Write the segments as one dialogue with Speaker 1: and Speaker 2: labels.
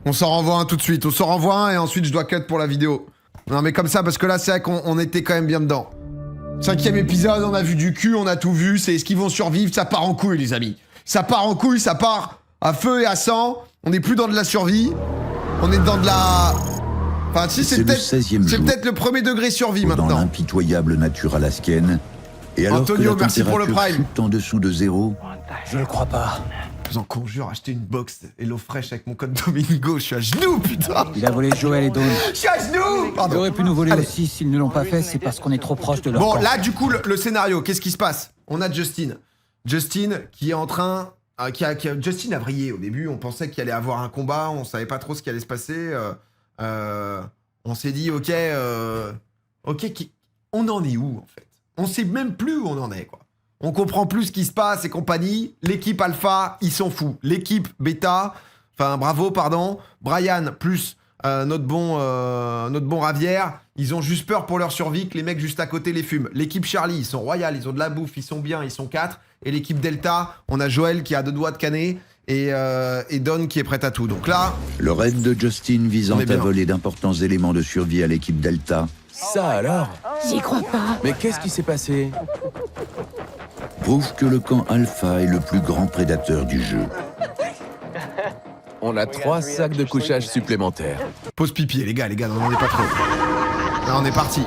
Speaker 1: On s'en renvoie un tout de suite. On s'en renvoie un et ensuite je dois cut pour la vidéo. Non mais comme ça, parce que là c'est vrai qu'on était quand même bien dedans. 5e épisode, on a vu du cul, on a tout vu. C'est est-ce qu'ils vont survivre? Ça part en couille les amis. Ça part en couille, ça part à feu et à sang. On n'est plus dans de la survie. On est dans de la... Enfin si c'est peut-être le premier degré survie maintenant.
Speaker 2: Dans l'impitoyable nature alaskienne. Et alors
Speaker 1: Antonio,
Speaker 2: que la
Speaker 1: merci pour le
Speaker 2: température
Speaker 1: prime.
Speaker 2: chute en dessous de zéro.
Speaker 3: Je le crois pas.
Speaker 1: Je vous en conjure, acheter une box HelloFresh avec mon code Domingo. Je suis à genoux, putain.
Speaker 3: Il a volé Joël et Dawn.
Speaker 1: Je suis à genoux.
Speaker 3: Ils
Speaker 1: Pardon.
Speaker 3: auraient pu nous voler
Speaker 1: Allez.
Speaker 3: aussi. S'ils ne l'ont pas fait, c'est parce qu'on est trop proche de leur
Speaker 1: Bon,
Speaker 3: camp.
Speaker 1: là, du coup, le scénario, qu'est-ce qui se passe? On a Justin. Justin qui est en train... Justin a vrillé au début. On pensait qu'il allait avoir un combat. On savait pas trop ce qui allait se passer. On s'est dit, ok, on en est où, en fait? On sait même plus où on en est, quoi. On comprend plus ce qui se passe et compagnie. L'équipe alpha, ils s'en foutent. L'équipe bêta, enfin, bravo, pardon. Brian plus notre bon Ravière, ils ont juste peur pour leur survie que les mecs juste à côté les fument. L'équipe Charlie, ils sont royales, ils ont de la bouffe, ils sont bien, ils sont 4. Et l'équipe Delta, on a Joël qui a 2 doigts de canner et Don qui est prête à tout. Donc là...
Speaker 2: Le raid de Justin visant
Speaker 1: On est bien.
Speaker 2: à voler d'importants éléments de survie à l'équipe Delta
Speaker 4: Ça alors?
Speaker 5: J'y crois pas.
Speaker 4: Mais qu'est-ce qui s'est passé?
Speaker 2: prouve que le camp Alpha est le plus grand prédateur du jeu.
Speaker 4: On a 3 sacs de couchage supplémentaires.
Speaker 1: Pause pipi, les gars, n'en demandez pas trop. Là, on est parti.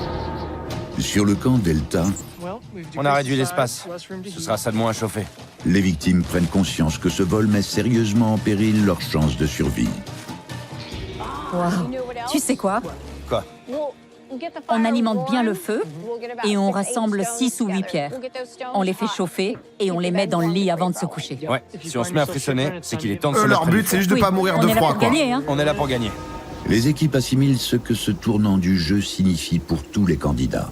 Speaker 2: Sur le camp Delta,
Speaker 6: On a réduit l'espace. Ce sera ça de moins à chauffer.
Speaker 2: les victimes prennent conscience que ce vol met sérieusement en péril leurs chances de survie.
Speaker 5: Waouh. Tu sais quoi?
Speaker 6: Quoi?
Speaker 5: On alimente bien le feu et on rassemble 6 ou 8 pierres. On les fait chauffer et on les met dans le lit avant de se coucher.
Speaker 6: Ouais, si on se met à frissonner, c'est qu'il est temps de se
Speaker 1: Eux,
Speaker 6: mettre
Speaker 1: leur
Speaker 6: près
Speaker 1: but,
Speaker 6: du
Speaker 1: c'est
Speaker 6: feu.
Speaker 1: juste de pas mourir
Speaker 5: on
Speaker 1: de
Speaker 5: est là
Speaker 1: froid,
Speaker 5: pour
Speaker 1: quoi.
Speaker 5: gagner, hein.
Speaker 6: On est là pour gagner.
Speaker 2: Les équipes assimilent ce que ce tournant du jeu signifie pour tous les candidats.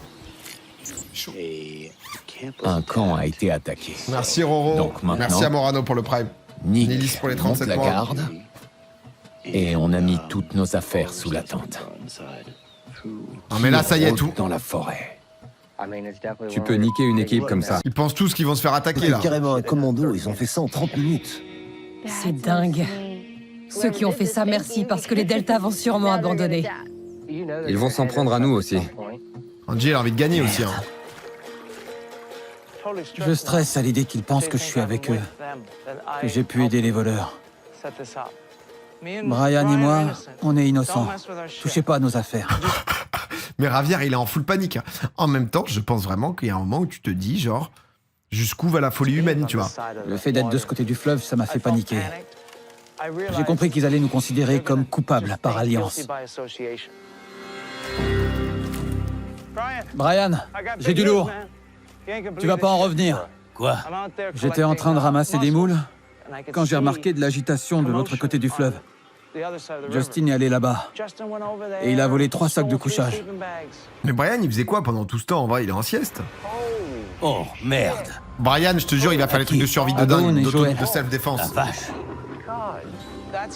Speaker 7: Un camp a été attaqué.
Speaker 1: Merci Roro.
Speaker 7: Donc maintenant-
Speaker 1: Merci à Morano pour le prime.
Speaker 7: Nick
Speaker 1: Nilis pour les
Speaker 7: monte
Speaker 1: 37
Speaker 7: la
Speaker 1: points.
Speaker 7: garde. Et on a mis toutes nos affaires sous la tente.
Speaker 1: Non mais là, ça y est, tout.
Speaker 7: Dans la forêt.
Speaker 6: Tu peux niquer une équipe comme ça.
Speaker 1: Ils pensent tous qu'ils vont se faire attaquer, là.
Speaker 8: Carrément un commando, ils ont fait ça en 30 minutes.
Speaker 9: C'est dingue. Ceux qui ont fait ça, merci, parce que les Deltas vont sûrement abandonner.
Speaker 6: Ils vont s'en prendre à nous aussi.
Speaker 1: Angie, elle a envie de gagner aussi, hein.
Speaker 3: Je stresse à l'idée qu'ils pensent que je suis avec eux, que j'ai pu aider les voleurs. Brian et moi, on est innocents. Touchez pas à nos affaires.
Speaker 1: Mais Ravière, il est en full panique, hein. En même temps, je pense vraiment qu'il y a un moment où tu te dis, genre, jusqu'où va la folie humaine, tu vois.
Speaker 3: Le fait d'être de ce côté du fleuve, ça m'a fait paniquer. J'ai compris qu'ils allaient nous considérer comme coupables par alliance. Brian, j'ai du lourd. Tu vas pas en revenir.
Speaker 7: Quoi?
Speaker 3: J'étais en train de ramasser des moules quand j'ai remarqué de l'agitation de l'autre côté du fleuve. Justin est allé là-bas et il a volé 3 sacs de couchage.
Speaker 1: Mais Brian, il faisait quoi pendant tout ce temps? En vrai, il est en sieste.
Speaker 7: Oh, merde.
Speaker 1: Brian, je te jure, il va faire les trucs de survie de
Speaker 3: Adon
Speaker 1: dingue,
Speaker 3: et Joël.
Speaker 1: de self-défense.
Speaker 7: La vache.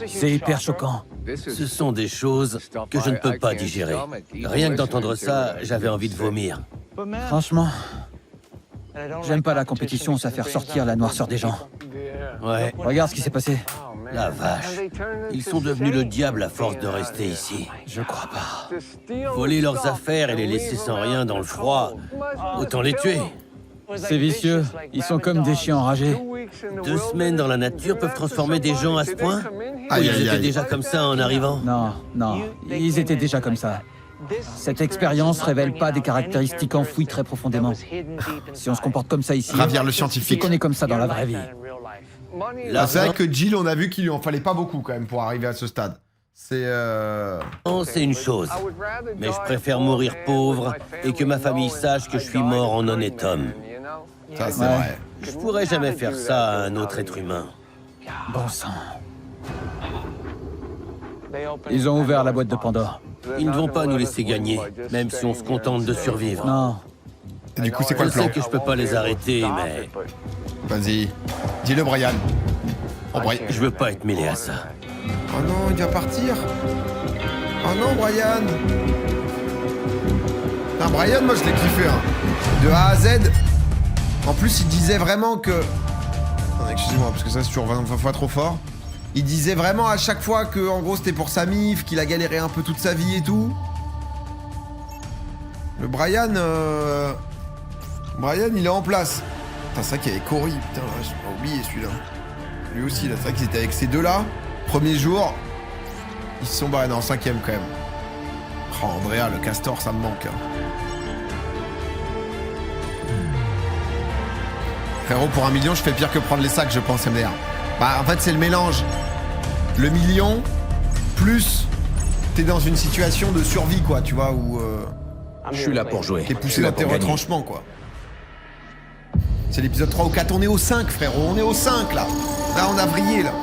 Speaker 3: C'est hyper choquant.
Speaker 7: Ce sont des choses que je ne peux pas digérer. Rien que d'entendre ça, j'avais envie de vomir.
Speaker 3: Franchement, j'aime pas la compétition où ça fait ressortir la noirceur des gens.
Speaker 7: Ouais,
Speaker 3: Regarde ce qui s'est passé.
Speaker 7: la vache. Ils sont devenus le diable à force de rester ici.
Speaker 3: Je crois pas.
Speaker 7: Voler leurs affaires et les laisser sans rien dans le froid, autant les tuer.
Speaker 3: C'est vicieux. Ils sont comme des chiens enragés.
Speaker 7: 2 semaines dans la nature peuvent transformer des gens à ce point? Ou
Speaker 1: Aïe,
Speaker 7: ils
Speaker 1: aïe,
Speaker 7: étaient
Speaker 1: aïe.
Speaker 7: déjà comme ça en arrivant?
Speaker 3: Non, non. Ils étaient déjà comme ça. Cette expérience révèle pas des caractéristiques enfouies très profondément. Si on se comporte comme ça ici,
Speaker 1: Ravière le
Speaker 3: c'est
Speaker 1: scientifique.
Speaker 3: qu'on est comme ça dans la vraie vie.
Speaker 1: Ah, c'est vrai que Jill, on a vu qu'il lui en fallait pas beaucoup quand même pour arriver à ce stade. C'est
Speaker 7: C'est une chose. Mais je préfère mourir pauvre et que ma famille sache que je suis mort en honnête homme.
Speaker 1: ça, c'est
Speaker 3: Ouais.
Speaker 1: vrai.
Speaker 7: Je pourrais jamais faire ça à un autre être humain.
Speaker 3: Bon sang. Ils ont ouvert la boîte de Pandore.
Speaker 7: Ils ne vont pas nous laisser gagner, même si on se contente de survivre.
Speaker 3: Non.
Speaker 1: Et du coup, c'est quoi
Speaker 7: Je
Speaker 1: le plan?
Speaker 7: sais que je peux pas les arrêter, mais
Speaker 1: Vas-y, dis-le Brian. Oh, Brian.
Speaker 7: je veux pas être mêlé à ça.
Speaker 1: Oh non, il va partir. Oh non, Brian. Putain, Brian, moi je l'ai kiffé, hein. De A à Z. En plus, il disait vraiment que... Attendez, excusez-moi, parce que ça c'est toujours 20 fois trop fort. Il disait vraiment à chaque fois que, en gros, c'était pour sa mif, qu'il a galéré un peu toute sa vie et tout. Le Brian, il est en place. Putain, c'est vrai qu'il y avait Cory. Putain, là, j'ai pas oublié celui-là. Lui aussi, là. C'est vrai qu'ils étaient avec ces deux-là. Premier jour, ils se sont barrés dans le 5ème quand même. Oh, Andrea, le castor, ça me manque. Hein. Frérot, pour 1 million, je fais pire que prendre les sacs, je pense, MDR. Bah, en fait, c'est le mélange. Le million, plus t'es dans une situation de survie, quoi, tu vois, où...
Speaker 4: Je suis là pour jouer.
Speaker 1: T'es poussé dans tes retranchements, quoi. C'est l'épisode 3 ou 4. On est au 5, frérot. On est au 5, là. Là, on a vrillé, là.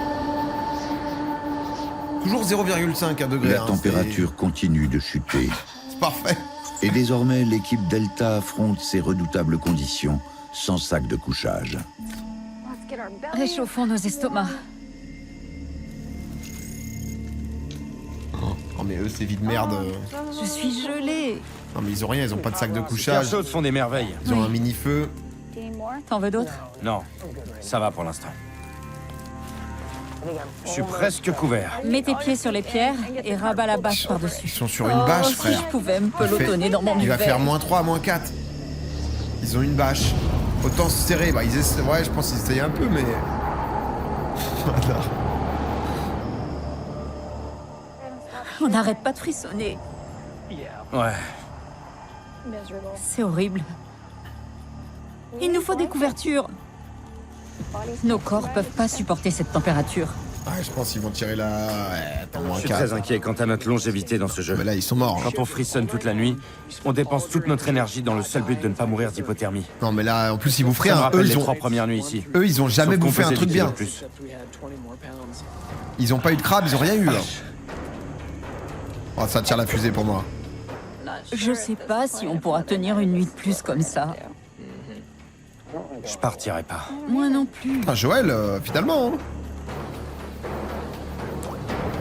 Speaker 1: Toujours 0,5 degré.
Speaker 2: La température continue de chuter.
Speaker 1: C'est parfait.
Speaker 2: Et désormais, l'équipe Delta affronte ces redoutables conditions sans sac de couchage.
Speaker 5: Réchauffons nos estomacs.
Speaker 1: Oh, mais eux, ces vies de merde.
Speaker 5: Je suis gelée.
Speaker 1: Non, mais ils ont rien, ils ont pas de sac de
Speaker 6: Les
Speaker 1: couchage.
Speaker 6: chaudes font des merveilles.
Speaker 1: Ils ont un mini-feu.
Speaker 5: T'en veux d'autres?
Speaker 6: Non, ça va pour l'instant. Je suis presque couvert.
Speaker 5: Mets tes pieds sur les pierres et rabats la bâche
Speaker 1: Ils
Speaker 5: par-dessus.
Speaker 1: sont sur une bâche,
Speaker 5: Si
Speaker 1: frère.
Speaker 5: je pouvais me pelotonner dans mon
Speaker 1: Il va
Speaker 5: duvet.
Speaker 1: faire -3, -4. Ils ont une bâche. Autant se serrer. Bah, ils essaient... Ouais, je pense qu'ils essayaient un peu, mais... Voilà.
Speaker 5: On n'arrête pas de frissonner.
Speaker 6: Ouais.
Speaker 5: C'est horrible. Il nous faut des couvertures. Nos corps peuvent pas supporter cette température.
Speaker 1: Ouais, je pense qu'ils vont tirer la... Ouais, attends,
Speaker 6: Je suis
Speaker 1: -4.
Speaker 6: très inquiet quant à notre longévité dans ce jeu.
Speaker 1: Mais là, ils sont morts. Hein.
Speaker 6: Quand on frissonne toute la nuit, on dépense toute notre énergie dans le seul but de ne pas mourir d'hypothermie.
Speaker 1: Non, mais là, en plus, ils bouffent
Speaker 6: Ça me
Speaker 1: rien.
Speaker 6: rappelle
Speaker 1: Eux,
Speaker 6: les
Speaker 1: ils ont...
Speaker 6: 3 premières nuits ici.
Speaker 1: Eux, ils ont jamais
Speaker 6: Sauf qu'on
Speaker 1: bouffé un
Speaker 6: pesait
Speaker 1: truc
Speaker 6: 10
Speaker 1: bien.
Speaker 6: kilos de plus.
Speaker 1: Ils ont pas eu de crabe, ils ont rien eu, là. Oh, ça tire la fusée pour moi.
Speaker 5: Je sais pas si on pourra tenir une nuit de plus comme ça.
Speaker 6: Je partirai pas.
Speaker 5: Moi non plus.
Speaker 1: Ah, Joël, finalement, hein.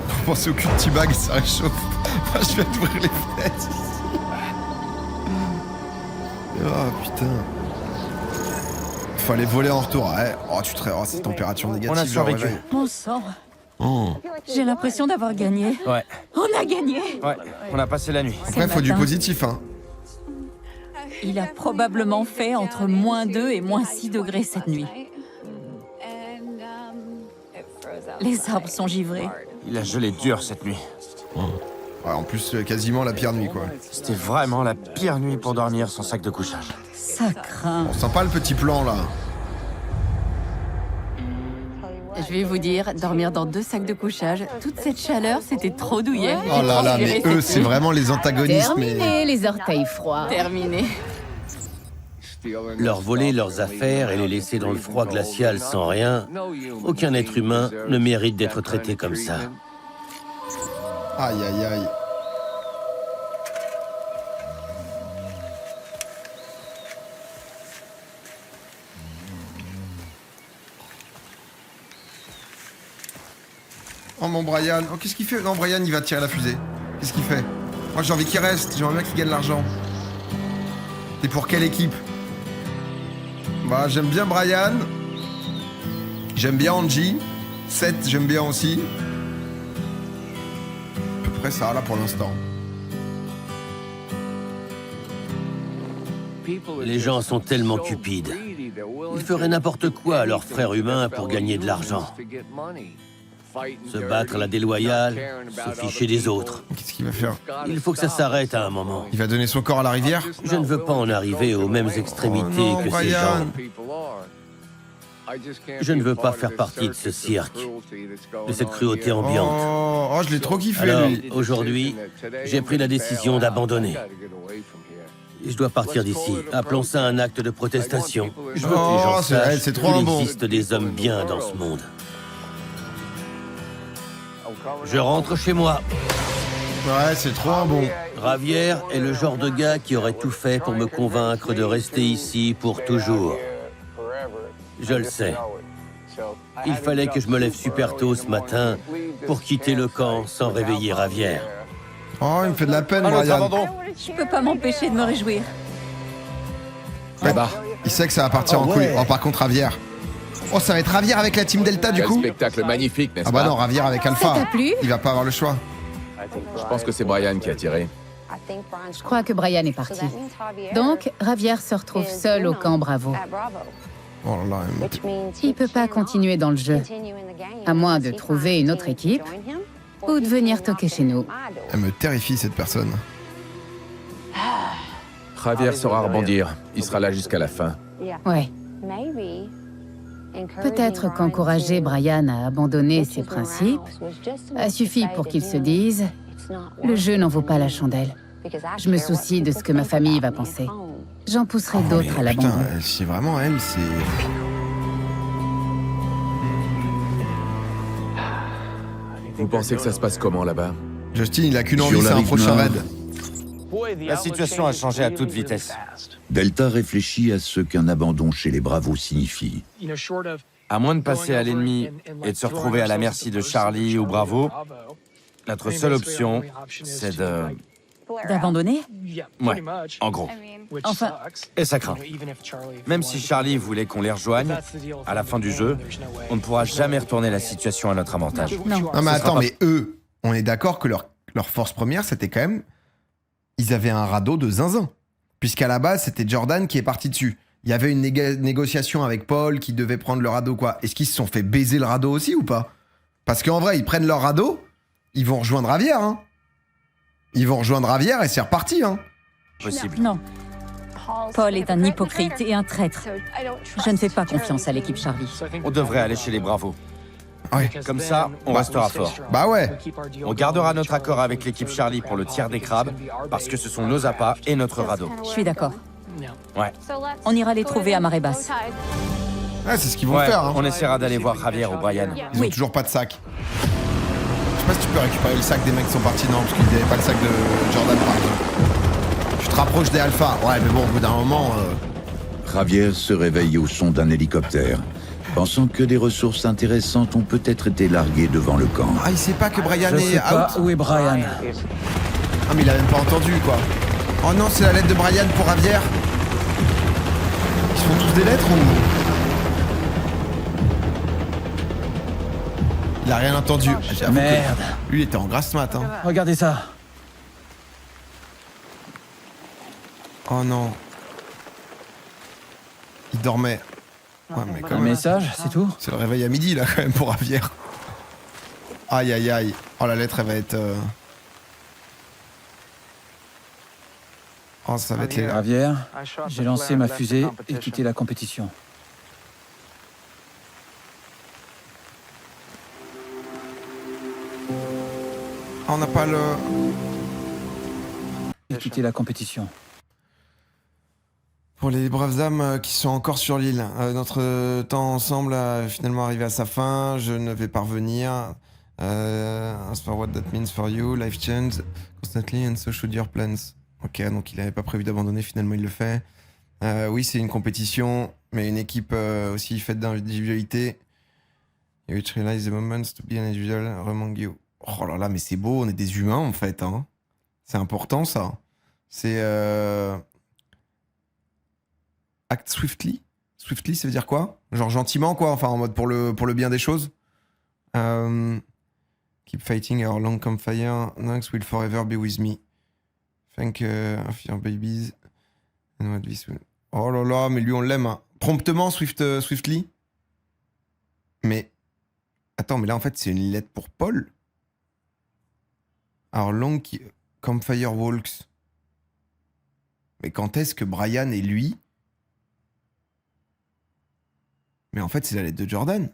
Speaker 1: Faut penser au cul de T-Bag, ça réchauffe. Moi, je viens d'ouvrir les fenêtres ici. Oh, putain. Faut aller voler en retour. Ouais. Oh, tu te... Oh, cette température négative.
Speaker 6: On a
Speaker 1: je
Speaker 6: survécu.
Speaker 1: réveille.
Speaker 5: Bon sang.
Speaker 1: Oh.
Speaker 5: J'ai l'impression d'avoir gagné.
Speaker 6: Ouais,
Speaker 5: On a gagné.
Speaker 6: ouais, on a passé la nuit.
Speaker 1: Après, faut du
Speaker 5: matin.
Speaker 1: positif, hein.
Speaker 5: Il a probablement fait entre -2 et -6 degrés cette nuit. Les arbres sont givrés.
Speaker 6: Il a gelé dur cette nuit.
Speaker 1: Ouais, en plus, quasiment la pire nuit, quoi.
Speaker 6: C'était vraiment la pire nuit pour dormir sans sac de couchage.
Speaker 5: Ça craint.
Speaker 1: Bon, sympa le petit plan, là.
Speaker 9: Je vais vous dire, dormir dans 2 sacs de couchage, toute cette chaleur, c'était trop douillet.
Speaker 1: Oh là là, mais eux, c'est vraiment les antagonistes, mais...
Speaker 9: Terminé, les orteils froids. Terminé.
Speaker 7: Leur voler leurs affaires et les laisser dans le froid glacial sans rien, aucun être humain ne mérite d'être traité comme ça.
Speaker 1: Aïe, aïe, aïe. Oh mon Brian, oh qu'est-ce qu'il fait? Non, Brian il va tirer la fusée. Qu'est-ce qu'il fait? Moi j'ai envie qu'il reste, j'aimerais bien qu'il gagne l'argent. T'es pour quelle équipe? Bah j'aime bien Brian. J'aime bien Angie. Seth j'aime bien aussi. À peu près ça là pour l'instant.
Speaker 7: Les gens sont tellement cupides. Ils feraient n'importe quoi à leurs frères humains pour gagner de l'argent. Se battre à la déloyale, se ficher des autres.
Speaker 1: Qu'est-ce qu'il va faire?
Speaker 7: Il faut que ça s'arrête à un moment.
Speaker 1: Il va donner son corps à la rivière?
Speaker 7: Je ne veux pas en arriver aux mêmes extrémités
Speaker 1: Oh non,
Speaker 7: que ces
Speaker 1: Brian.
Speaker 7: gens. Je ne veux pas faire partie de ce cirque, de cette cruauté ambiante.
Speaker 1: Oh, je l'ai trop kiffé
Speaker 7: Alors,
Speaker 1: lui.
Speaker 7: aujourd'hui, j'ai pris la décision d'abandonner. Je dois partir d'ici. Appelons ça un acte de protestation. Je veux que les gens sachent
Speaker 1: c'est trop
Speaker 7: qu'il
Speaker 1: bon.
Speaker 7: existe des hommes bien dans ce monde. Je rentre chez moi.
Speaker 1: Ouais, c'est trop un bon.
Speaker 7: Javier est le genre de gars qui aurait tout fait pour me convaincre de rester ici pour toujours. Je le sais. Il fallait que je me lève super tôt ce matin pour quitter le camp sans réveiller Javier.
Speaker 1: Oh, il me fait de la peine,
Speaker 6: Ah, notre
Speaker 1: Brian.
Speaker 6: abandon.
Speaker 5: Je peux pas m'empêcher de me réjouir.
Speaker 1: Ouais, il sait que ça va partir en couille. Oh, par contre, Javier. Oh, ça va être Javier avec la team Delta du
Speaker 4: Quel
Speaker 1: coup.
Speaker 4: spectacle magnifique, n'est-ce
Speaker 1: Ah bah
Speaker 4: pas?
Speaker 1: non, Javier avec
Speaker 9: Ça
Speaker 1: Alpha.
Speaker 9: t'a plu?
Speaker 1: Il va pas avoir le choix.
Speaker 4: Je pense que c'est Brian qui a tiré.
Speaker 5: Je crois que Brian est parti. Donc, Javier se retrouve seul au camp Bravo.
Speaker 1: Oh là là,
Speaker 5: Il peut pas continuer dans le jeu, à moins de trouver une autre équipe ou de venir toquer chez nous.
Speaker 1: elle me terrifie cette personne.
Speaker 4: Javier saura rebondir. Il sera là jusqu'à la fin.
Speaker 5: Ouais. Peut-être qu'encourager Brian à abandonner ses principes a suffi pour qu'il se dise « Le jeu n'en vaut pas la chandelle. Je me soucie de ce que ma famille va penser. J'en pousserai d'autres à
Speaker 1: Mais
Speaker 5: l'abandon.
Speaker 1: putain, c'est vraiment elle, c'est...
Speaker 4: Vous pensez que ça se passe comment là-bas?
Speaker 1: Justin, il a qu'une
Speaker 2: Sur
Speaker 1: envie,
Speaker 2: la
Speaker 1: c'est un
Speaker 2: rive
Speaker 1: prochain
Speaker 2: nord.
Speaker 1: raid.
Speaker 6: La situation a changé à toute vitesse.
Speaker 2: Delta réfléchit à ce qu'un abandon chez les Bravos signifie.
Speaker 6: À moins de passer à l'ennemi et de se retrouver à la merci de Charlie ou Bravo, notre seule option, c'est de...
Speaker 5: D'abandonner?
Speaker 6: Ouais, en gros.
Speaker 5: Enfin,
Speaker 6: Et ça craint. Même si Charlie voulait qu'on les rejoigne, à la fin du jeu, on ne pourra jamais retourner la situation à notre avantage.
Speaker 5: non.
Speaker 1: Non mais
Speaker 6: Ce
Speaker 1: attends,
Speaker 6: sera pas-
Speaker 1: mais eux, on est d'accord que leur force première, c'était quand même... Ils avaient un radeau de zinzin. Puisqu'à la base, c'était Jordan qui est parti dessus. Il y avait une négociation avec Paul qui devait prendre le radeau, quoi. Est-ce qu'ils se sont fait baiser le radeau aussi ou pas? Parce qu'en vrai, ils prennent leur radeau, ils vont rejoindre Javier, hein. Ils vont rejoindre Javier et c'est reparti, hein.
Speaker 6: Possible.
Speaker 5: Non. Paul est un hypocrite et un traître. Je ne fais pas confiance à l'équipe Charlie.
Speaker 6: On devrait aller chez les Bravos.
Speaker 1: Ouais.
Speaker 6: Comme ça, on restera fort.
Speaker 1: Bah ouais.
Speaker 6: On gardera notre accord avec l'équipe Charlie pour le tiers des crabes, parce que ce sont nos appâts et notre radeau.
Speaker 5: Je suis d'accord.
Speaker 6: Ouais.
Speaker 5: On ira les trouver à marée basse.
Speaker 1: Ouais, c'est ce qu'ils vont
Speaker 6: Ouais,
Speaker 1: faire, hein.
Speaker 6: on essaiera d'aller voir Javier ou Brian.
Speaker 1: Ils ont toujours pas de sac. Je sais pas si tu peux récupérer le sac des mecs qui sont partis, non, parce qu'ils n'avaient pas le sac de Jordan, par exemple. Tu te rapproches des alphas. Ouais, mais bon, au bout d'un moment...
Speaker 2: Javier se réveille au son d'un hélicoptère, pensant que des ressources intéressantes ont peut-être été larguées devant le camp.
Speaker 1: Ah, il sait pas que Brian
Speaker 3: Je
Speaker 1: est
Speaker 3: sais pas
Speaker 1: out.
Speaker 3: où est Brian.
Speaker 1: Ah, mais il a même pas entendu, quoi. Oh non, c'est la lettre de Brian pour Javier. Ils font tous des lettres ou... Il a rien entendu. J'avoue que
Speaker 3: Merde.
Speaker 1: Lui, il était en grasse mat, hein.
Speaker 3: Regardez ça.
Speaker 1: Oh non. Il dormait. Ouais, mais quand
Speaker 3: Un
Speaker 1: même.
Speaker 3: message, c'est tout?
Speaker 1: C'est le réveil à midi, là, quand même, pour Javier. Aïe, aïe, aïe. Oh, la lettre, elle va être... Oh, ça va être les...
Speaker 3: Javier, j'ai lancé ma fusée et quitté la compétition.
Speaker 1: Ah, on n'a pas le...
Speaker 3: Et quitté la compétition.
Speaker 1: Pour les braves âmes qui sont encore sur l'île, notre temps ensemble a finalement arrivé à sa fin. Je ne vais pas revenir. As for what that means for you, life change constantly and so should your plans. Ok, donc il n'avait pas prévu d'abandonner, finalement il le fait. Oui, c'est une compétition, mais une équipe aussi faite d'individualité. You each realize the moments to be an individual among you. Oh là là, mais c'est beau, on est des humains en fait. Hein. C'est important ça. C'est... Act swiftly. Swiftly, ça veut dire quoi? Genre gentiment, quoi. Enfin, en mode pour le bien des choses. Keep fighting our long campfire. Nux will forever be with me. Thank of your babies. And what this will... Oh là là, mais lui, on l'aime. Hein. Promptement, Swiftly. Mais... Attends, mais là, en fait, c'est une lettre pour Paul. Our long campfire walks. Mais quand est-ce que Brian et lui... Mais en fait, c'est la lettre de Jordan.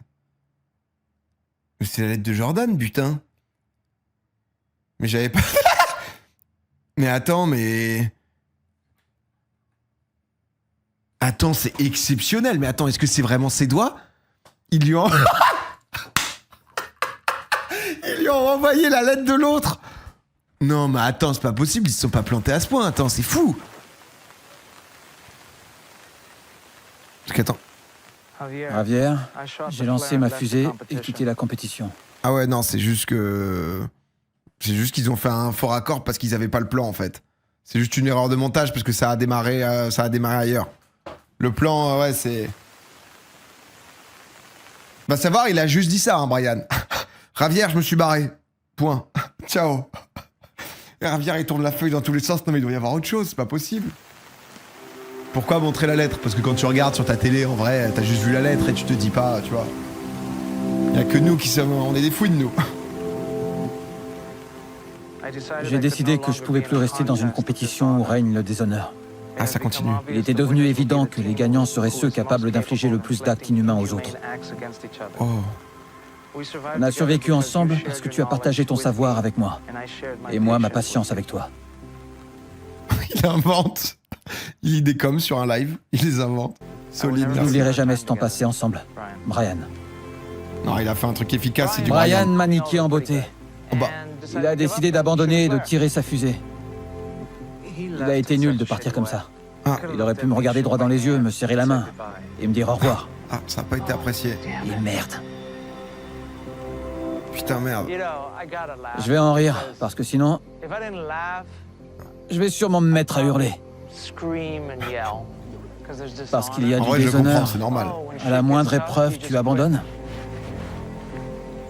Speaker 1: Mais c'est la lettre de Jordan, putain. Mais j'avais pas... Mais attends, mais... Attends, c'est exceptionnel. Mais attends, est-ce que c'est vraiment ses doigts? Ils lui ont... Ils lui ont envoyé la lettre de l'autre. Non, mais attends, c'est pas possible. Ils se sont pas plantés à ce point. Attends, c'est fou. Parce qu'attends...
Speaker 3: Javier, j'ai lancé ma fusée et quitté la compétition.
Speaker 1: Ah ouais, non, c'est juste que... C'est juste qu'ils ont fait un faux raccord parce qu'ils avaient pas le plan, en fait. C'est juste une erreur de montage parce que ça a démarré ailleurs. Le plan, ouais, c'est... Va savoir, il a juste dit ça, hein, Brian. Javier, je me suis barré. Point. Ciao. Et Javier, il tourne la feuille dans tous les sens. Non, mais il doit y avoir autre chose, c'est pas possible. Pourquoi montrer la lettre? Parce que quand tu regardes sur ta télé, en vrai, t'as juste vu la lettre et tu te dis pas, tu vois. Y a que nous qui sommes... On est des fouines, nous.
Speaker 3: J'ai décidé que je pouvais plus rester dans une compétition où règne le déshonneur.
Speaker 1: Ah, ça continue.
Speaker 3: Il était devenu évident que les gagnants seraient ceux capables d'infliger le plus d'actes inhumains aux autres.
Speaker 1: Oh.
Speaker 3: On a survécu ensemble parce que tu as partagé ton savoir avec moi. Et moi, ma patience avec toi.
Speaker 1: Il invente. Il lit des coms sur un live. Il les invente. Solide.
Speaker 3: Je n'oublierai jamais ce temps passé ensemble. Brian.
Speaker 1: Non, il a fait un truc efficace, c'est du
Speaker 3: Brian m'a niqué en beauté.
Speaker 1: Oh bah.
Speaker 3: Il a décidé d'abandonner et de tirer sa fusée. Il a été nul de partir comme ça.
Speaker 1: Ah.
Speaker 3: Il aurait pu me regarder droit dans les yeux, me serrer la main et me dire au revoir.
Speaker 1: Ah, ça n'a pas été apprécié.
Speaker 3: Et merde.
Speaker 1: Putain, merde.
Speaker 3: Je vais en rire, parce que sinon, je vais sûrement me mettre à hurler. Parce qu'il y a
Speaker 1: En
Speaker 3: du
Speaker 1: vrai, je comprends,
Speaker 3: déshonneur.
Speaker 1: c'est normal.
Speaker 3: À la moindre épreuve, tu abandonnes.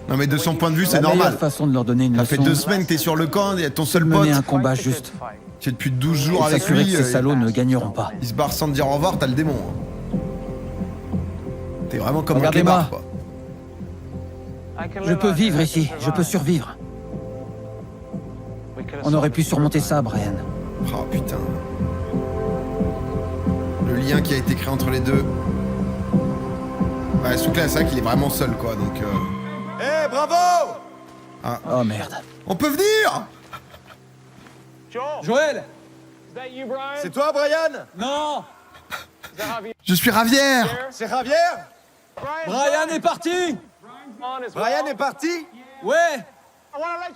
Speaker 1: Non, mais de son point de vue, c'est
Speaker 3: La meilleure
Speaker 1: normal.
Speaker 3: façon de leur donner une
Speaker 1: Ça fait
Speaker 3: leçon,
Speaker 1: 2 semaines que t'es sur le camp, il y a ton seul pote.
Speaker 3: mener un combat juste.
Speaker 1: Tu es depuis 12 jours
Speaker 3: Et
Speaker 1: avec
Speaker 3: s'assurer
Speaker 1: lui.
Speaker 3: que ces salauds ne gagneront pas.
Speaker 1: Il se barre sans te dire au revoir, t'as le démon. hein. T'es vraiment comme un
Speaker 3: Regardez-moi.
Speaker 1: clébard, quoi.
Speaker 3: Je peux vivre ici, je peux survivre. On aurait pu surmonter ça, Brian.
Speaker 1: Oh putain. Le lien qui a été créé entre les deux. Bah, ce truc-là, c'est vrai qu'il est vraiment seul, quoi, donc...
Speaker 6: Eh, bravo!
Speaker 3: Oh merde.
Speaker 1: On peut venir!
Speaker 3: Joël!
Speaker 6: C'est toi, Brian?
Speaker 3: Non!
Speaker 1: Je suis Javier!
Speaker 6: C'est Javier?
Speaker 3: Brian est parti!
Speaker 6: Brian est parti?
Speaker 3: Ouais!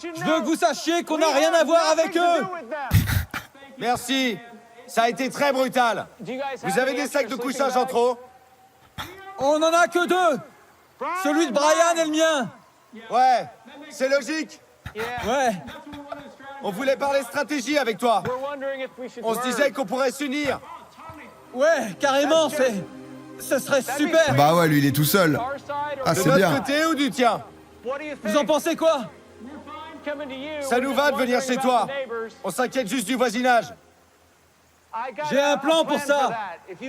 Speaker 3: Je veux que vous sachiez qu'on n'a rien à voir avec eux!
Speaker 6: Merci. Ça a été très brutal. Vous avez des sacs de couchage en trop?
Speaker 3: On en a que 2! Celui de Brian et le mien!
Speaker 6: Ouais, c'est logique.
Speaker 3: Ouais!
Speaker 6: On voulait parler stratégie avec toi. On se disait qu'on pourrait s'unir.
Speaker 3: Ouais, carrément, ce serait super!
Speaker 1: Bah ouais, lui, il est tout seul. Ah,
Speaker 6: De
Speaker 1: c'est
Speaker 6: notre
Speaker 1: bien.
Speaker 6: côté ou du tien?
Speaker 3: Vous en pensez quoi?
Speaker 6: Ça nous va de venir chez toi. On s'inquiète juste du voisinage.
Speaker 3: J'ai un plan pour ça!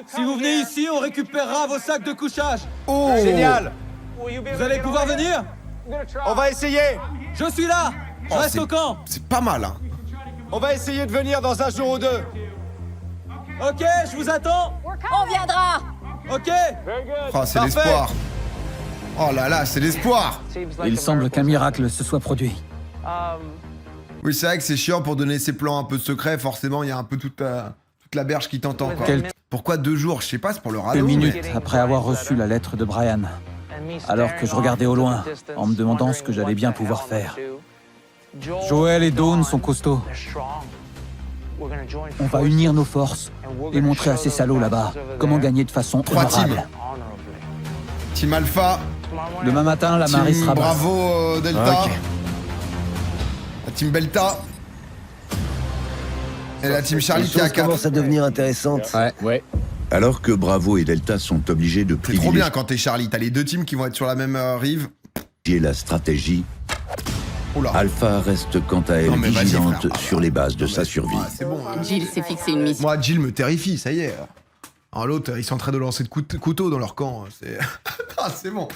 Speaker 3: Si vous venez ici, on récupérera vos sacs de couchage!
Speaker 1: Oh!
Speaker 6: Génial.
Speaker 3: Vous allez pouvoir venir?
Speaker 6: On va essayer.
Speaker 3: Je suis là! Je reste
Speaker 1: c'est-
Speaker 3: au camp!
Speaker 1: C'est pas mal, hein.
Speaker 6: On va essayer de venir dans un jour ou deux.
Speaker 3: Ok, je vous attends!
Speaker 9: On viendra!
Speaker 3: Ok!
Speaker 1: Oh, c'est
Speaker 6: Parfait.
Speaker 1: l'espoir. Oh là là, c'est l'espoir.
Speaker 3: Il semble qu'un miracle se soit produit.
Speaker 1: Oui, c'est vrai que c'est chiant pour donner ses plans un peu secrets. Forcément, il y a un peu toute la berge qui t'entend, quoi. Pourquoi 2 jours? Je sais pas, c'est pour le radeau.
Speaker 3: Quelques minutes
Speaker 1: mais-
Speaker 3: après avoir reçu la lettre de Brian, alors que je regardais au loin, en me demandant ce que j'allais bien pouvoir faire. Joël et Dawn sont costauds. On va unir nos forces et montrer à ces salauds là-bas comment gagner de façon
Speaker 1: 3 teams.
Speaker 3: honorable.
Speaker 1: Team Alpha,
Speaker 3: Demain matin, la marée
Speaker 1: Team
Speaker 3: sera basse.
Speaker 1: Bravo Delta,
Speaker 3: Ok.
Speaker 1: la Team Belta et la Team
Speaker 8: Les
Speaker 1: Charlie qui est à
Speaker 8: choses commencent
Speaker 1: 4.
Speaker 8: à devenir intéressantes.
Speaker 4: Ouais.
Speaker 2: Alors que Bravo et Delta sont obligés de
Speaker 1: C'est trop
Speaker 2: privilégier
Speaker 1: bien quand t'es Charlie. T'as les 2 teams qui vont être sur la même rive.
Speaker 2: la stratégie,
Speaker 1: Oula.
Speaker 2: Alpha reste quant à elle
Speaker 1: Non, mais vas-y,
Speaker 2: vigilante
Speaker 1: frère.
Speaker 2: sur les bases de sa survie.
Speaker 1: Ah, c'est bon.
Speaker 5: Jill s'est fixé une mission.
Speaker 1: Moi, Jill me terrifie, ça y est. Alors l'autre, ils sont en train de lancer de couteaux dans leur camp. C'est ah, c'est bon.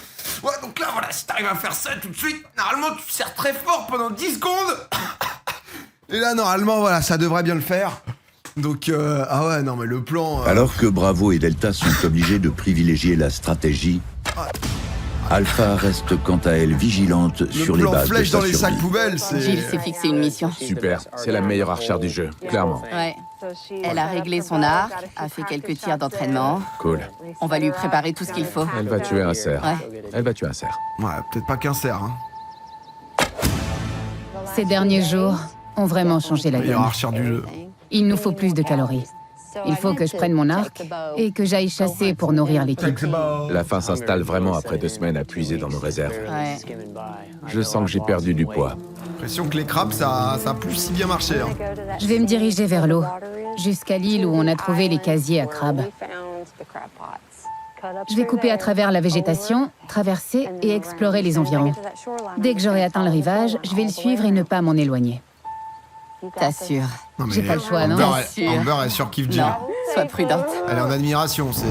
Speaker 1: Ouais, donc là, voilà, si t'arrives à faire ça tout de suite, normalement, tu serres très fort pendant 10 secondes. Et là, normalement, voilà, ça devrait bien le faire. Donc, ah ouais, non, mais le plan...
Speaker 2: Alors que Bravo et Delta sont obligés de privilégier la stratégie, Alpha reste quant à elle vigilante
Speaker 1: le
Speaker 2: sur les
Speaker 1: plan
Speaker 2: bases de
Speaker 1: flèche
Speaker 2: sa
Speaker 1: dans les sacs
Speaker 2: survie.
Speaker 1: poubelles, c'est...
Speaker 5: Jill s'est fixé une mission.
Speaker 4: Super. C'est la meilleure archère du jeu, clairement.
Speaker 5: Ouais. Elle a réglé son arc, a fait quelques tirs d'entraînement.
Speaker 4: Cool.
Speaker 5: On va lui préparer tout ce qu'il faut.
Speaker 4: Elle va tuer un cerf.
Speaker 5: Ouais.
Speaker 4: Elle va tuer un cerf.
Speaker 1: Ouais, peut-être pas qu'un cerf, hein.
Speaker 5: Ces derniers jours ont vraiment changé la
Speaker 1: Meilleure
Speaker 5: donne.
Speaker 1: archère du jeu.
Speaker 5: Il nous faut plus de calories. Il faut que je prenne mon arc et que j'aille chasser pour nourrir l'équipe.
Speaker 4: La faim s'installe vraiment après 2 semaines à puiser dans nos réserves.
Speaker 5: Ouais.
Speaker 4: Je sens que j'ai perdu du poids.
Speaker 1: L'impression que les crabes, ça a plus si bien marché, hein.
Speaker 5: Je vais me diriger vers l'eau, jusqu'à l'île où on a trouvé les casiers à crabes. Je vais couper à travers la végétation, traverser et explorer les environs. Dès que j'aurai atteint le rivage, je vais le suivre et ne pas m'en éloigner. T'assures.
Speaker 1: Non, mais
Speaker 5: J'ai pas le choix, non?
Speaker 1: Amber, elle surkiffe Jill.
Speaker 5: Non, sois prudente.
Speaker 1: Elle est en admiration, c'est...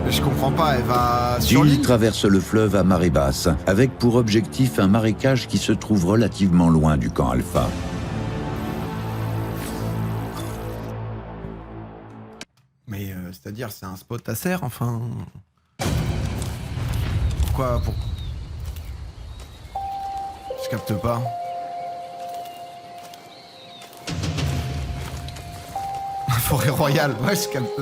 Speaker 1: Je comprends pas, elle va sur
Speaker 2: Jill
Speaker 1: l'île.
Speaker 2: traverse le fleuve à marée basse, avec pour objectif un marécage qui se trouve relativement loin du camp Alpha.
Speaker 1: Mais c'est-à-dire, c'est un spot à serre, enfin... Pourquoi Je capte pas. Forêt royale, ouais, je capte.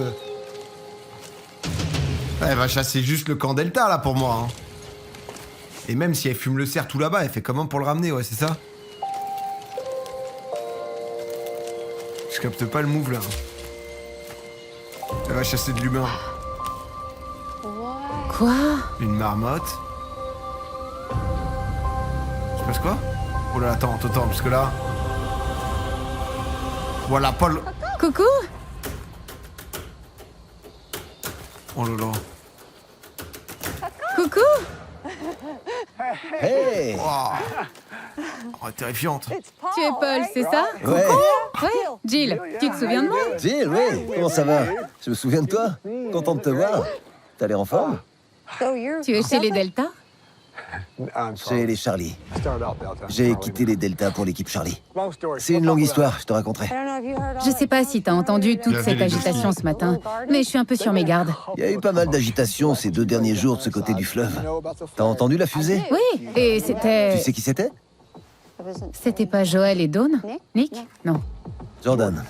Speaker 1: Elle va chasser juste le camp Delta, là, pour moi. Hein. Et même si elle fume le cerf tout là-bas, elle fait comment pour le ramener, ouais, c'est ça? Je capte pas le move, là. Elle va chasser de l'humain.
Speaker 5: Quoi?
Speaker 1: Une marmotte. Il se passe quoi? Oh là, attends, parce que là... Voilà, Paul...
Speaker 5: Coucou?
Speaker 1: Oh là là.
Speaker 5: Coucou?
Speaker 8: Hey!
Speaker 1: Wow. Oh, terrifiante.
Speaker 5: Tu es Paul, c'est ça?
Speaker 8: Ouais.
Speaker 5: Ouais. Jill, tu te souviens de moi?
Speaker 8: Jill, oui. Comment ça va? Je me souviens de toi. Content de te voir. T'as l'air en forme?
Speaker 5: Tu es chez les Delta?
Speaker 8: Chez les Charlie. J'ai quitté les Delta pour l'équipe Charlie. C'est une longue histoire, je te raconterai.
Speaker 5: Je sais pas si t'as entendu toute cette agitation ce matin, mais je suis un peu sur mes gardes.
Speaker 8: Il y a eu pas mal d'agitation ces 2 derniers jours de ce côté du fleuve. T'as entendu la fusée?
Speaker 5: Oui, et c'était...
Speaker 8: Tu sais qui c'était?
Speaker 5: C'était pas Joël et Dawn? Nick? Non.
Speaker 8: Jordan.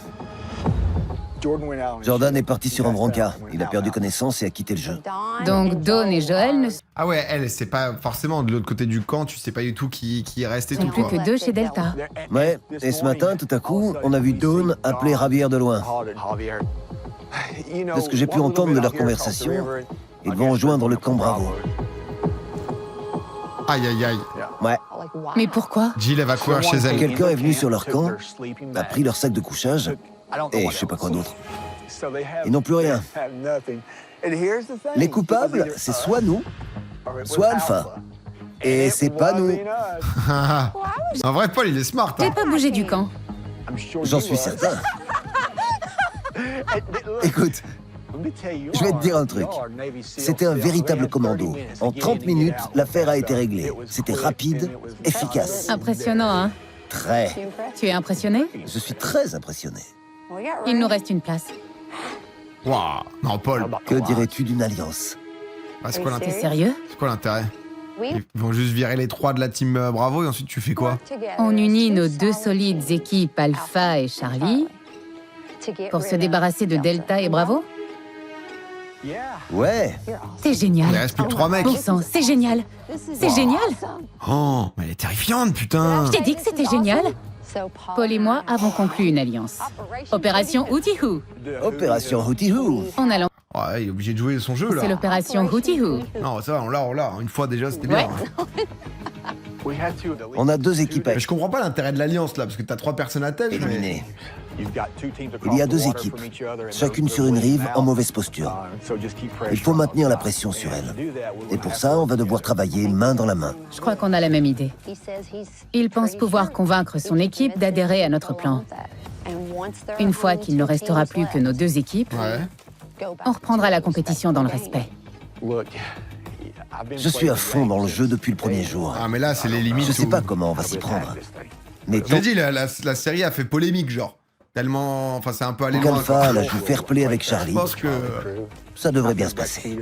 Speaker 8: Jordan est parti sur un brancard. Il a perdu connaissance et a quitté le jeu.
Speaker 5: Donc Dawn et Joël ne
Speaker 1: Ah ouais, elle, c'est pas forcément de l'autre côté du camp, tu sais pas du tout qui est resté
Speaker 5: sont
Speaker 1: tout,
Speaker 5: plus
Speaker 1: quoi.
Speaker 5: que 2 chez Delta.
Speaker 8: Ouais, et ce matin, tout à coup, on a vu Dawn appeler Javier de loin. De ce que j'ai pu entendre de leur conversation, ils vont rejoindre le camp Bravo.
Speaker 1: Aïe, aïe, aïe.
Speaker 8: Ouais,
Speaker 5: Mais pourquoi?
Speaker 1: Jill, elle va courir chez elle.
Speaker 8: quelqu'un est venu sur leur camp, a pris leur sac de couchage, et je sais pas quoi d'autre. Ils n'ont plus rien. Les coupables, c'est soit nous, soit Alpha. Et c'est pas nous.
Speaker 1: En vrai, Paul, il est smart.
Speaker 5: J'ai
Speaker 1: Hein.
Speaker 5: pas bougé du camp.
Speaker 8: J'en suis certain. Écoute, je vais te dire un truc. C'était un véritable commando. En 30 minutes, l'affaire a été réglée. C'était rapide, efficace.
Speaker 5: Impressionnant, hein?
Speaker 8: Très.
Speaker 5: Tu es impressionné?
Speaker 8: Je suis très impressionné.
Speaker 5: Il nous reste une place.
Speaker 1: Waouh. Non, Paul.
Speaker 8: Que dirais-tu d'une alliance?
Speaker 1: Ah, c'est quoi
Speaker 5: T'es
Speaker 1: l'intérêt?
Speaker 5: sérieux?
Speaker 1: C'est quoi l'intérêt? Ils vont juste virer les 3 de la team Bravo et ensuite tu fais quoi?
Speaker 5: On unit nos 2 solides équipes Alpha et Charlie pour se débarrasser de Delta et Bravo?
Speaker 8: Ouais.
Speaker 5: C'est
Speaker 1: Il
Speaker 5: génial.
Speaker 1: reste plus que 3 mecs.
Speaker 5: Bon sang, c'est génial. C'est génial.
Speaker 1: Oh, mais elle est terrifiante, putain.
Speaker 5: Je t'ai dit que c'était génial. Paul et moi avons conclu une alliance. Opération Hooty-Hoo.
Speaker 8: Opération Hooty Hoo.
Speaker 5: On a lancé
Speaker 1: Ouais, il est obligé de jouer son jeu, là.
Speaker 5: l'opération Hooty-Hoo.
Speaker 1: Non, ça, on l'a. Une fois déjà, c'était
Speaker 5: Ouais.
Speaker 1: bien.
Speaker 8: On a 2 équipes
Speaker 1: Mais je comprends pas l'intérêt de l'alliance, là, parce que t'as 3 personnes à tête. mais-
Speaker 8: éliminées. Il y a 2 équipes, chacune sur une rive en mauvaise posture. Il faut maintenir la pression sur elles. Et pour ça, on va devoir travailler main dans la main.
Speaker 5: Je crois qu'on a la même idée. Il pense pouvoir convaincre son équipe d'adhérer à notre plan. Une fois qu'il ne restera plus que nos 2 équipes,
Speaker 1: Ouais.
Speaker 5: on reprendra la compétition dans le respect.
Speaker 8: Je suis à fond dans le jeu depuis le premier jour.
Speaker 1: Ah, mais là, c'est les limites.
Speaker 8: Je sais
Speaker 1: où-
Speaker 8: pas comment on va s'y prendre. Mais
Speaker 1: Je l'ai dit, la série a fait polémique, genre. Tellement. Enfin, c'est un peu allé loin.
Speaker 8: Alpha,
Speaker 1: quoi.
Speaker 8: elle a joué fair play avec
Speaker 1: Je
Speaker 8: Charlie.
Speaker 1: pense que.
Speaker 8: Ça devrait bien se passer.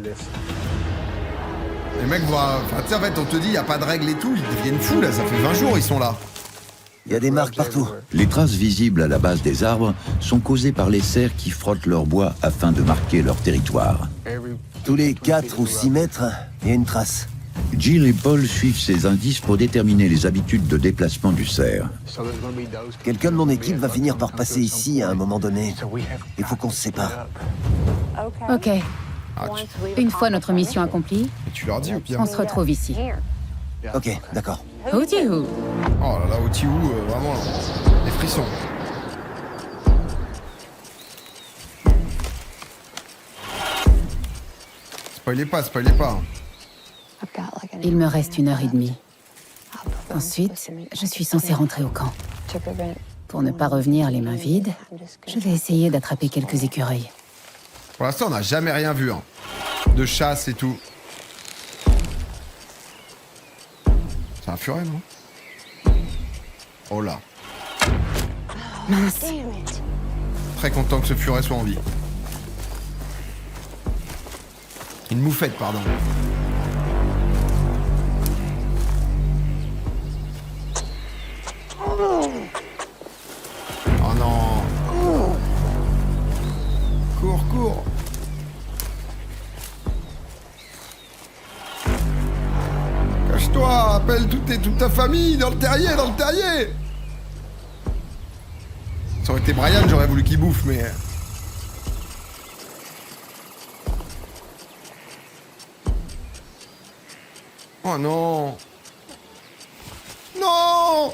Speaker 1: Les mecs voient. Enfin, tu sais, en fait, on te dit, il a pas de règles et tout. Ils deviennent fous, là. Ça fait 20 jours, ils sont là.
Speaker 8: Il y a des marques partout.
Speaker 2: Les traces visibles à la base des arbres sont causées par les cerfs qui frottent leur bois afin de marquer leur territoire.
Speaker 8: Tous les 4 ou 6 mètres, il y a une trace.
Speaker 2: Jill et Paul suivent ces indices pour déterminer les habitudes de déplacement du cerf.
Speaker 8: Quelqu'un de mon équipe va finir par passer ici à un moment donné. Il faut qu'on se sépare.
Speaker 5: Ok.
Speaker 1: Ah,
Speaker 5: Une fois notre mission accomplie,
Speaker 1: tu leur dis, au pire.
Speaker 5: on se retrouve ici.
Speaker 8: Ok, d'accord.
Speaker 5: Hooty-Hoo.
Speaker 1: Oh là là, au Tiou, vraiment, des frissons. Spoilez pas, spoilez pas.
Speaker 5: Il me reste 1h30. Ensuite, je suis censée rentrer au camp. Pour ne pas revenir les mains vides, je vais essayer d'attraper quelques écureuils.
Speaker 1: Pour l'instant, on n'a jamais rien vu, hein. De chasse et tout. C'est un furet, non? Oh là.
Speaker 5: Mince.
Speaker 1: Très content que ce furet soit en vie. Une moufette, pardon. Oh non. Cours, cours. Cache-toi, appelle toute ta famille dans le terrier, dans le terrier. Ça aurait été Brian, j'aurais voulu qu'il bouffe, mais... Oh non. Non.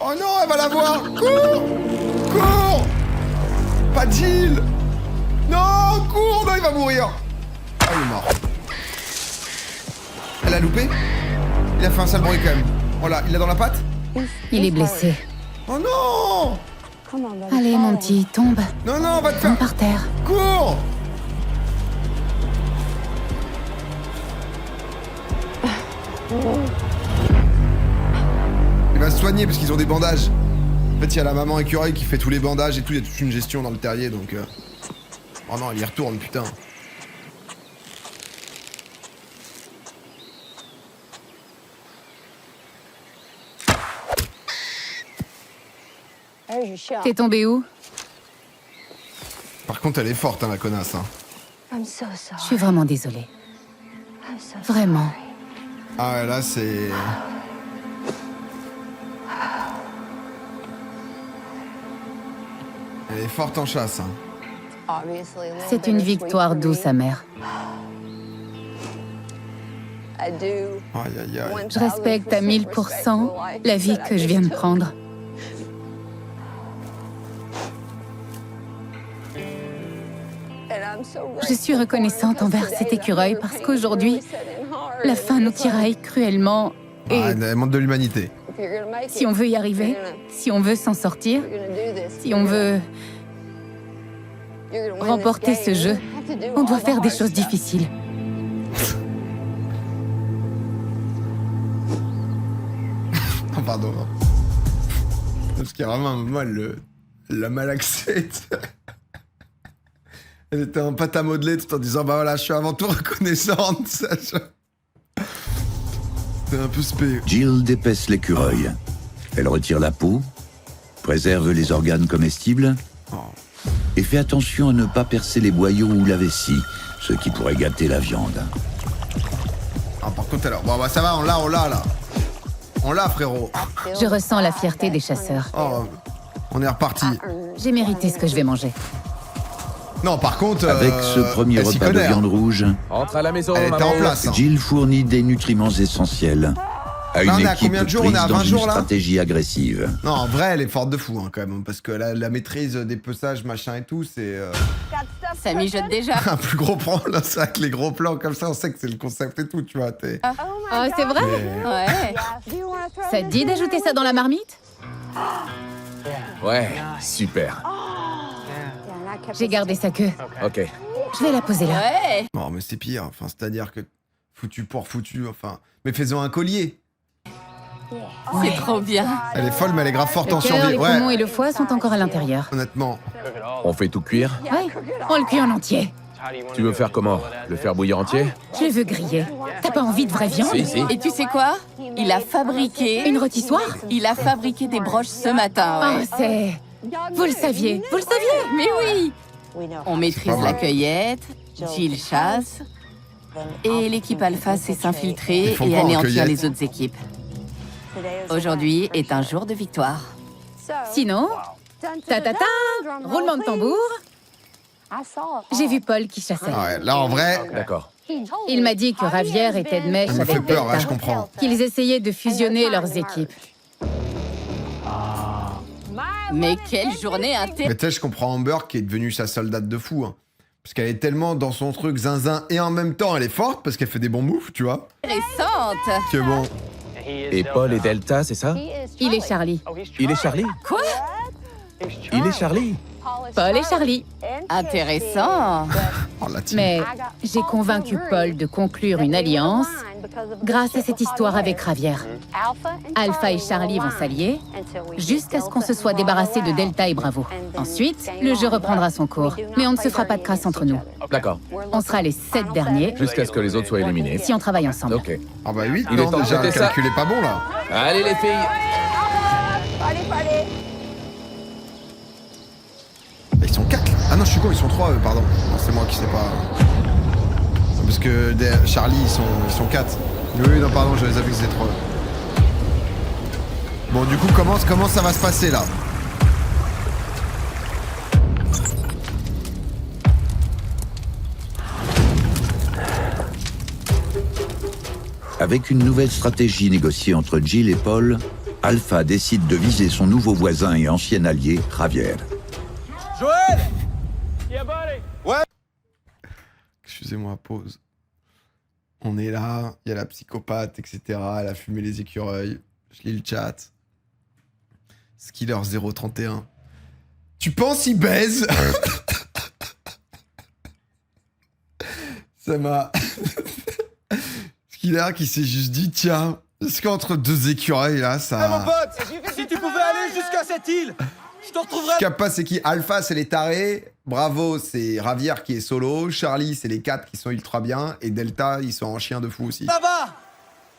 Speaker 1: Oh non, elle va la voir. Cours. Cours. Pas Jill. Non, cours. Non, il va mourir. Ah, il est mort. Elle a loupé. Il a fait un sale bruit quand même. Oh là, il l'a dans la patte.
Speaker 5: Il est blessé.
Speaker 1: Oh non.
Speaker 5: Allez, mon petit, tombe.
Speaker 1: Non, non, va te
Speaker 5: Tombe
Speaker 1: faire...
Speaker 5: par terre.
Speaker 1: Cours. Il va se soigner parce qu'ils ont des bandages. En fait, il y a la maman écureuil qui fait tous les bandages et tout. Il y a toute une gestion dans le terrier, donc... Oh non, il y retourne, putain.
Speaker 5: T'es tombé où?
Speaker 1: Par contre, elle est forte, hein, la connasse. Hein.
Speaker 5: Je suis vraiment désolée. Vraiment.
Speaker 1: Ah ouais, là, c'est... Elle est forte en chasse. Hein.
Speaker 5: C'est une victoire douce amère.
Speaker 1: Aïe, aïe, aïe.
Speaker 5: Je respecte à 1000% la vie que je viens de prendre. Je suis reconnaissante envers cet écureuil parce qu'aujourd'hui, la faim nous tiraille cruellement. Et
Speaker 1: Ah, elle montre de l'humanité.
Speaker 5: si on veut y arriver, si on veut s'en sortir, si on veut remporter ce jeu, on doit faire des choses difficiles.
Speaker 1: Oh, pardon. Parce qu'il y a vraiment moi la malaxette. Elle était en pâte à modeler tout en disant bah voilà, je suis avant tout reconnaissante. C'est un peu spé.
Speaker 2: Jill dépaisse l'écureuil. Elle retire la peau, préserve les organes comestibles et fait attention à ne pas percer les boyaux ou la vessie, ce qui pourrait gâter la viande.
Speaker 1: Ah, par contre, alors, bon, bah ça va, on l'a là. On l'a, frérot.
Speaker 5: Je ressens la fierté des chasseurs.
Speaker 1: Oh, on est reparti.
Speaker 5: J'ai mérité ce que je vais manger.
Speaker 1: Non, par contre.
Speaker 2: Avec ce premier
Speaker 1: elle s'y
Speaker 2: repas de
Speaker 1: connaît, hein.
Speaker 2: viande rouge,
Speaker 4: Entre à la maison,
Speaker 1: Elle était
Speaker 4: maman.
Speaker 1: en place. Hein.
Speaker 2: Jill fournit des nutriments essentiels à
Speaker 1: Là,
Speaker 2: une
Speaker 1: on est à
Speaker 2: équipe
Speaker 1: combien de jours? On est
Speaker 2: prise
Speaker 1: à
Speaker 2: dans
Speaker 1: 20
Speaker 2: une
Speaker 1: jours, là
Speaker 2: stratégie agressive.
Speaker 1: Non, en vrai, elle est forte de fou, hein, quand même. Parce que la maîtrise des peçages, machin et tout, c'est.
Speaker 5: Ça mijote déjà.
Speaker 1: Un plus gros plan, là, c'est avec les gros plans comme ça, on sait que c'est le concept et tout, tu vois.
Speaker 5: Oh, c'est vrai? Ouais. Ça te dit d'ajouter ça dans la marmite?
Speaker 4: Ouais, super.
Speaker 5: J'ai gardé sa queue.
Speaker 4: Ok.
Speaker 5: Je vais la poser là. Ouais.
Speaker 1: Non, mais c'est pire. Enfin, c'est-à-dire que foutu pour foutu, enfin. Mais faisons un collier.
Speaker 5: C'est trop bien.
Speaker 1: Elle est folle, mais elle est grave forte en
Speaker 5: Le cœur,
Speaker 1: survie.
Speaker 5: les
Speaker 1: Ouais,
Speaker 5: poumons et le foie sont encore à l'intérieur.
Speaker 1: honnêtement.
Speaker 4: On fait tout cuire.
Speaker 5: Ouais, on le cuit en entier.
Speaker 4: Tu veux faire comment? Le faire bouillir entier?
Speaker 5: Je le veux griller. T'as pas envie de vraie viande?
Speaker 4: Si.
Speaker 10: Et tu sais quoi? Il a fabriqué...
Speaker 5: Une rôtissoire?
Speaker 10: Il a fabriqué des broches ce matin, ouais.
Speaker 5: Oh, c'est... Vous le saviez? Vous le saviez?
Speaker 10: Mais oui! On
Speaker 1: C'est
Speaker 10: maîtrise
Speaker 1: pas
Speaker 10: la
Speaker 1: vrai.
Speaker 10: cueillette, Jill chasse, et l'équipe Alpha sait s'infiltrer
Speaker 1: Ils font
Speaker 10: et
Speaker 1: quoi en
Speaker 10: anéantir
Speaker 1: cueillette?
Speaker 10: les autres équipes. Aujourd'hui est un jour de victoire.
Speaker 5: Sinon, ta-ta-ta, roulement de tambour. J'ai vu Paul qui chassait.
Speaker 1: Ah ouais, là, en vrai,
Speaker 4: D'accord.
Speaker 5: Il m'a dit que Ravière était de mèche
Speaker 1: ça me fait
Speaker 5: avec
Speaker 1: peur,
Speaker 5: Delta,
Speaker 1: ouais, je comprends.
Speaker 5: qu'ils essayaient de fusionner leurs équipes.
Speaker 10: Mais quelle journée
Speaker 1: Mais tu sais, je comprends Amber qui est devenue sa soldate de fou. Hein. Parce qu'elle est tellement dans son truc zinzin et en même temps elle est forte parce qu'elle fait des bons moves, tu vois.
Speaker 10: Récente.
Speaker 1: Que bon.
Speaker 4: Et Paul et Delta, c'est ça?
Speaker 5: Il est Charlie.
Speaker 4: Il est Charlie?
Speaker 10: Quoi?
Speaker 4: Il est Charlie?
Speaker 5: Paul et Charlie.
Speaker 10: Intéressant.
Speaker 1: Oh, la team.
Speaker 5: Mais j'ai convaincu Paul de conclure une alliance grâce à cette histoire avec Javier. Alpha et Charlie vont s'allier jusqu'à ce qu'on se soit débarrassé de Delta et Bravo. Ensuite, le jeu reprendra son cours. Mais on ne se fera pas de crasse entre nous.
Speaker 4: D'accord.
Speaker 5: On sera les 7 derniers
Speaker 4: Jusqu'à ce que les autres soient éliminés.
Speaker 5: si on travaille ensemble.
Speaker 4: Ok.
Speaker 1: Ah bah 8,
Speaker 4: Il est
Speaker 1: non,
Speaker 4: temps de
Speaker 1: déjà, le
Speaker 4: jeter ça.
Speaker 1: calcul est pas bon, là.
Speaker 4: Allez les filles!
Speaker 1: Ils sont 4 là. Ah non, je suis con, ils sont 3, pardon. Non, c'est moi qui sais pas. Parce que Charlie, ils sont 4. Oui, non, pardon, je les avais que c'était 3. Bon, du coup, comment ça va se passer, là?
Speaker 2: Avec une nouvelle stratégie négociée entre Jill et Paul, Alpha décide de viser son nouveau voisin et ancien allié, Javier.
Speaker 6: Joël!
Speaker 1: Excusez-moi, pause. On est là, il y a la psychopathe, etc. Elle a fumé les écureuils. Je lis le chat. Skiller 031. Tu penses il baise? Ça m'a... Skiller qui s'est juste dit, tiens, est-ce qu'entre deux écureuils, là, ça...
Speaker 6: Mon pote, si tu pouvais aller jusqu'à cette île, je te retrouverais.
Speaker 1: Kappa, c'est qui? Alpha, c'est les tarés. Bravo, c'est Javier qui est solo. Charlie, c'est les 4 qui sont ultra bien. Et Delta, ils sont en chien de fou aussi.
Speaker 6: Là-bas!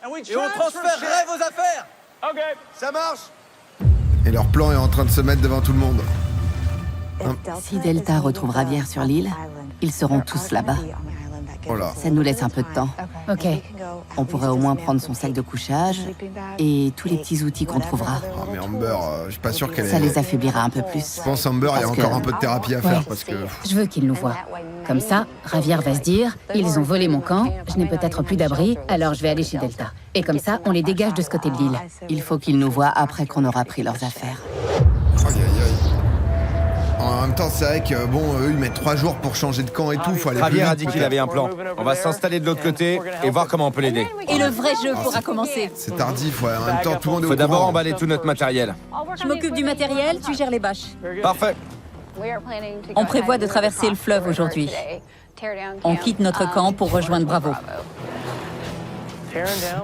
Speaker 6: Et on transférerait vos affaires! Ok, ça marche!
Speaker 1: Et leur plan est en train de se mettre devant tout le monde.
Speaker 10: Si Delta retrouve Javier sur l'île, ils seront tous là-bas.
Speaker 1: Oh là.
Speaker 10: Ça nous laisse un peu de temps.
Speaker 5: Ok.
Speaker 10: On pourrait au moins prendre son sac de couchage et tous les petits outils qu'on trouvera.
Speaker 1: Oh, mais Amber, je suis pas sûr qu'elle
Speaker 10: Ça
Speaker 1: est...
Speaker 10: les affaiblira un peu plus.
Speaker 1: Je pense Amber, il y a
Speaker 10: Parce
Speaker 1: encore
Speaker 10: que-
Speaker 1: un peu de thérapie à
Speaker 5: Ouais.
Speaker 1: faire parce que...
Speaker 5: Je veux qu'ils nous voient. Comme ça, Javier va se dire, ils ont volé mon camp, je n'ai peut-être plus d'abri, alors je vais aller chez Delta. Et comme ça, on les dégage de ce côté de l'île.
Speaker 10: Il faut qu'ils nous voient après qu'on aura pris leurs affaires.
Speaker 1: Aïe, aïe, aïe. En même temps, c'est vrai que, bon, eux, ils mettent 3 jours pour changer de camp et tout, faut aller plus
Speaker 6: Javier
Speaker 1: vite,
Speaker 6: a dit qu'il
Speaker 1: peut-être.
Speaker 6: avait un plan. On va s'installer de l'autre côté et voir comment on peut l'aider.
Speaker 9: Et le vrai jeu pourra commencer.
Speaker 1: C'est tardif, ouais. En même temps, tout le monde est
Speaker 6: Faut
Speaker 1: au
Speaker 6: d'abord
Speaker 1: courant.
Speaker 6: emballer tout notre matériel.
Speaker 9: Je m'occupe du matériel, tu gères les bâches.
Speaker 6: Parfait.
Speaker 9: On prévoit de traverser le fleuve aujourd'hui. On quitte notre camp pour rejoindre Bravo.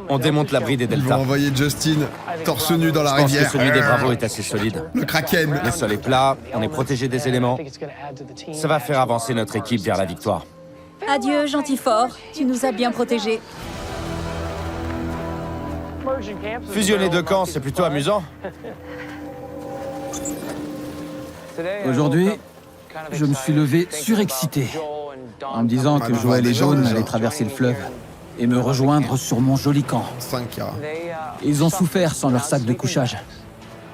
Speaker 6: On démonte l'abri des
Speaker 1: Ils vont
Speaker 6: deltas.
Speaker 1: envoyer Justin torse nu dans la
Speaker 6: Je pense que
Speaker 1: rivière.
Speaker 6: celui des Bravos est assez solide.
Speaker 1: Le Kraken.
Speaker 6: Le sol est plat, on est protégé des éléments. Ça va faire avancer notre équipe vers la victoire.
Speaker 9: Adieu, gentil fort. Tu nous as bien protégés.
Speaker 6: Fusionner deux camps, c'est plutôt amusant.
Speaker 3: Aujourd'hui, je me suis levé surexcité en me disant que
Speaker 1: non,
Speaker 3: Joël
Speaker 1: des
Speaker 3: et
Speaker 1: gens,
Speaker 3: Dawn
Speaker 1: déjà.
Speaker 3: allaient traverser le fleuve et me rejoindre sur mon joli camp.
Speaker 1: 5 Kara.
Speaker 3: Ils ont souffert sans leur sac de couchage.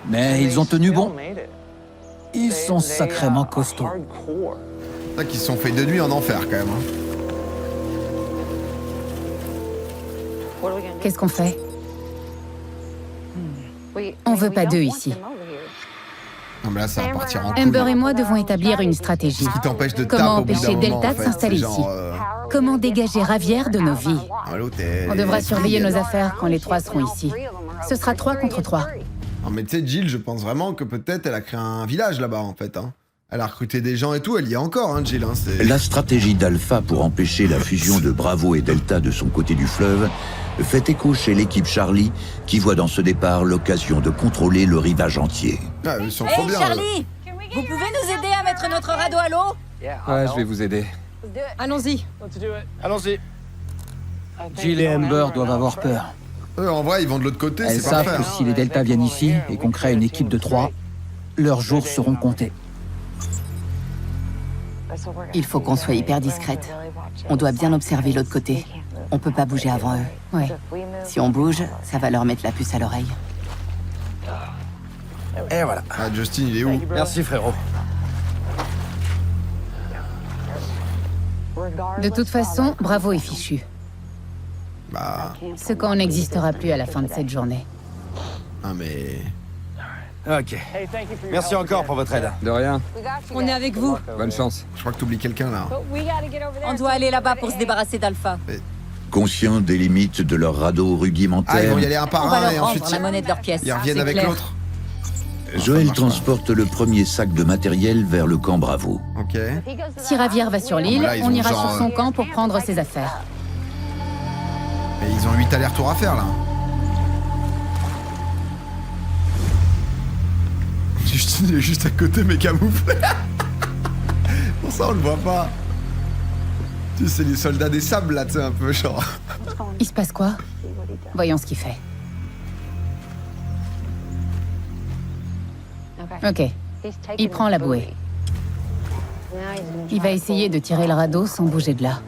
Speaker 3: Mais ils ont tenu bon. Ils sont sacrément costauds.
Speaker 1: C'est vrai qu'ils se sont fait de nuit en enfer, quand même. hein.
Speaker 5: Qu'est-ce qu'on fait? On veut pas d'eux ici.
Speaker 1: Non, mais là, ça va partir en couille.
Speaker 5: Amber et moi devons établir une stratégie.
Speaker 1: Ce qui t'empêche de
Speaker 5: Comment
Speaker 1: taper au bout
Speaker 5: empêcher
Speaker 1: d'un moment,
Speaker 5: Delta
Speaker 1: en
Speaker 5: de
Speaker 1: fait.
Speaker 5: s'installer
Speaker 1: C'est genre,
Speaker 5: ici? Comment dégager Javier de nos vies?
Speaker 1: à l'hôtel.
Speaker 5: On devra surveiller nos affaires quand les 3 seront ici. Ce sera 3 contre 3.
Speaker 1: Non, mais tu sais, Jill, je pense vraiment que peut-être elle a créé un village là-bas, en fait. Hein. Elle a recruté des gens et tout, elle y est encore, hein, Jill. Hein, c'est...
Speaker 2: La stratégie d'Alpha pour empêcher la fusion de Bravo et Delta de son côté du fleuve fait écho chez l'équipe Charlie, qui voit dans ce départ l'occasion de contrôler le rivage entier.
Speaker 1: Ah, ils sont trop
Speaker 9: Hey
Speaker 1: bien.
Speaker 9: Charlie, vous pouvez nous aider à mettre notre radeau à l'eau?
Speaker 4: Ouais, je vais vous aider.
Speaker 9: Allons-y.
Speaker 6: Allons-y.
Speaker 3: Jill et Amber doivent avoir peur.
Speaker 1: Eux, en vrai, ils vont de l'autre côté,
Speaker 3: Elles
Speaker 1: c'est parfait.
Speaker 3: savent que
Speaker 1: hein.
Speaker 3: si les Delta viennent ici et qu'on crée une équipe de 3, leurs jours seront comptés.
Speaker 10: Il faut qu'on soit hyper discrète. On doit bien observer l'autre côté. On peut pas bouger avant eux.
Speaker 5: Ouais.
Speaker 10: Si on bouge, ça va leur mettre la puce à l'oreille.
Speaker 6: Et voilà.
Speaker 1: Ah, Justin, il est où?
Speaker 6: Merci frérot.
Speaker 5: De toute façon, Bravo est fichu.
Speaker 1: Bah,
Speaker 5: Ce camp n'existera plus à la fin de cette journée.
Speaker 1: ah, mais...
Speaker 6: Ok. Merci encore pour votre aide.
Speaker 3: De rien.
Speaker 9: On est avec vous.
Speaker 3: Bonne chance.
Speaker 1: Je crois que t'oublies quelqu'un là.
Speaker 9: On doit aller là-bas pour se débarrasser d'Alpha.
Speaker 2: Conscients des limites de leur radeau
Speaker 1: Ah, ils
Speaker 2: rudimentaire,
Speaker 1: vont y aller un
Speaker 9: On
Speaker 1: par
Speaker 9: va
Speaker 1: un et
Speaker 9: leur
Speaker 1: ensuite
Speaker 9: rendre la monnaie de leur pièce.
Speaker 1: ils reviennent
Speaker 9: C'est
Speaker 1: avec
Speaker 9: clair.
Speaker 1: l'autre.
Speaker 2: Joël
Speaker 1: marche pas.
Speaker 2: transporte le premier sac de matériel vers le camp Bravo.
Speaker 1: Ok.
Speaker 5: Si Ravière va sur l'île,
Speaker 1: Là, ils
Speaker 5: on
Speaker 1: ont
Speaker 5: ira
Speaker 1: genre,
Speaker 5: sur son camp pour prendre ses affaires.
Speaker 1: Et ils ont 8 allers-retours à faire là. Justine il est juste à côté mais camouflé. Pour ça on le voit pas. Tu sais, c'est les soldats des sables là, tu sais, un peu genre.
Speaker 5: Il se passe quoi? Voyons ce qu'il fait. Ok. Il prend la bouée. Il va essayer de tirer le radeau sans bouger de là.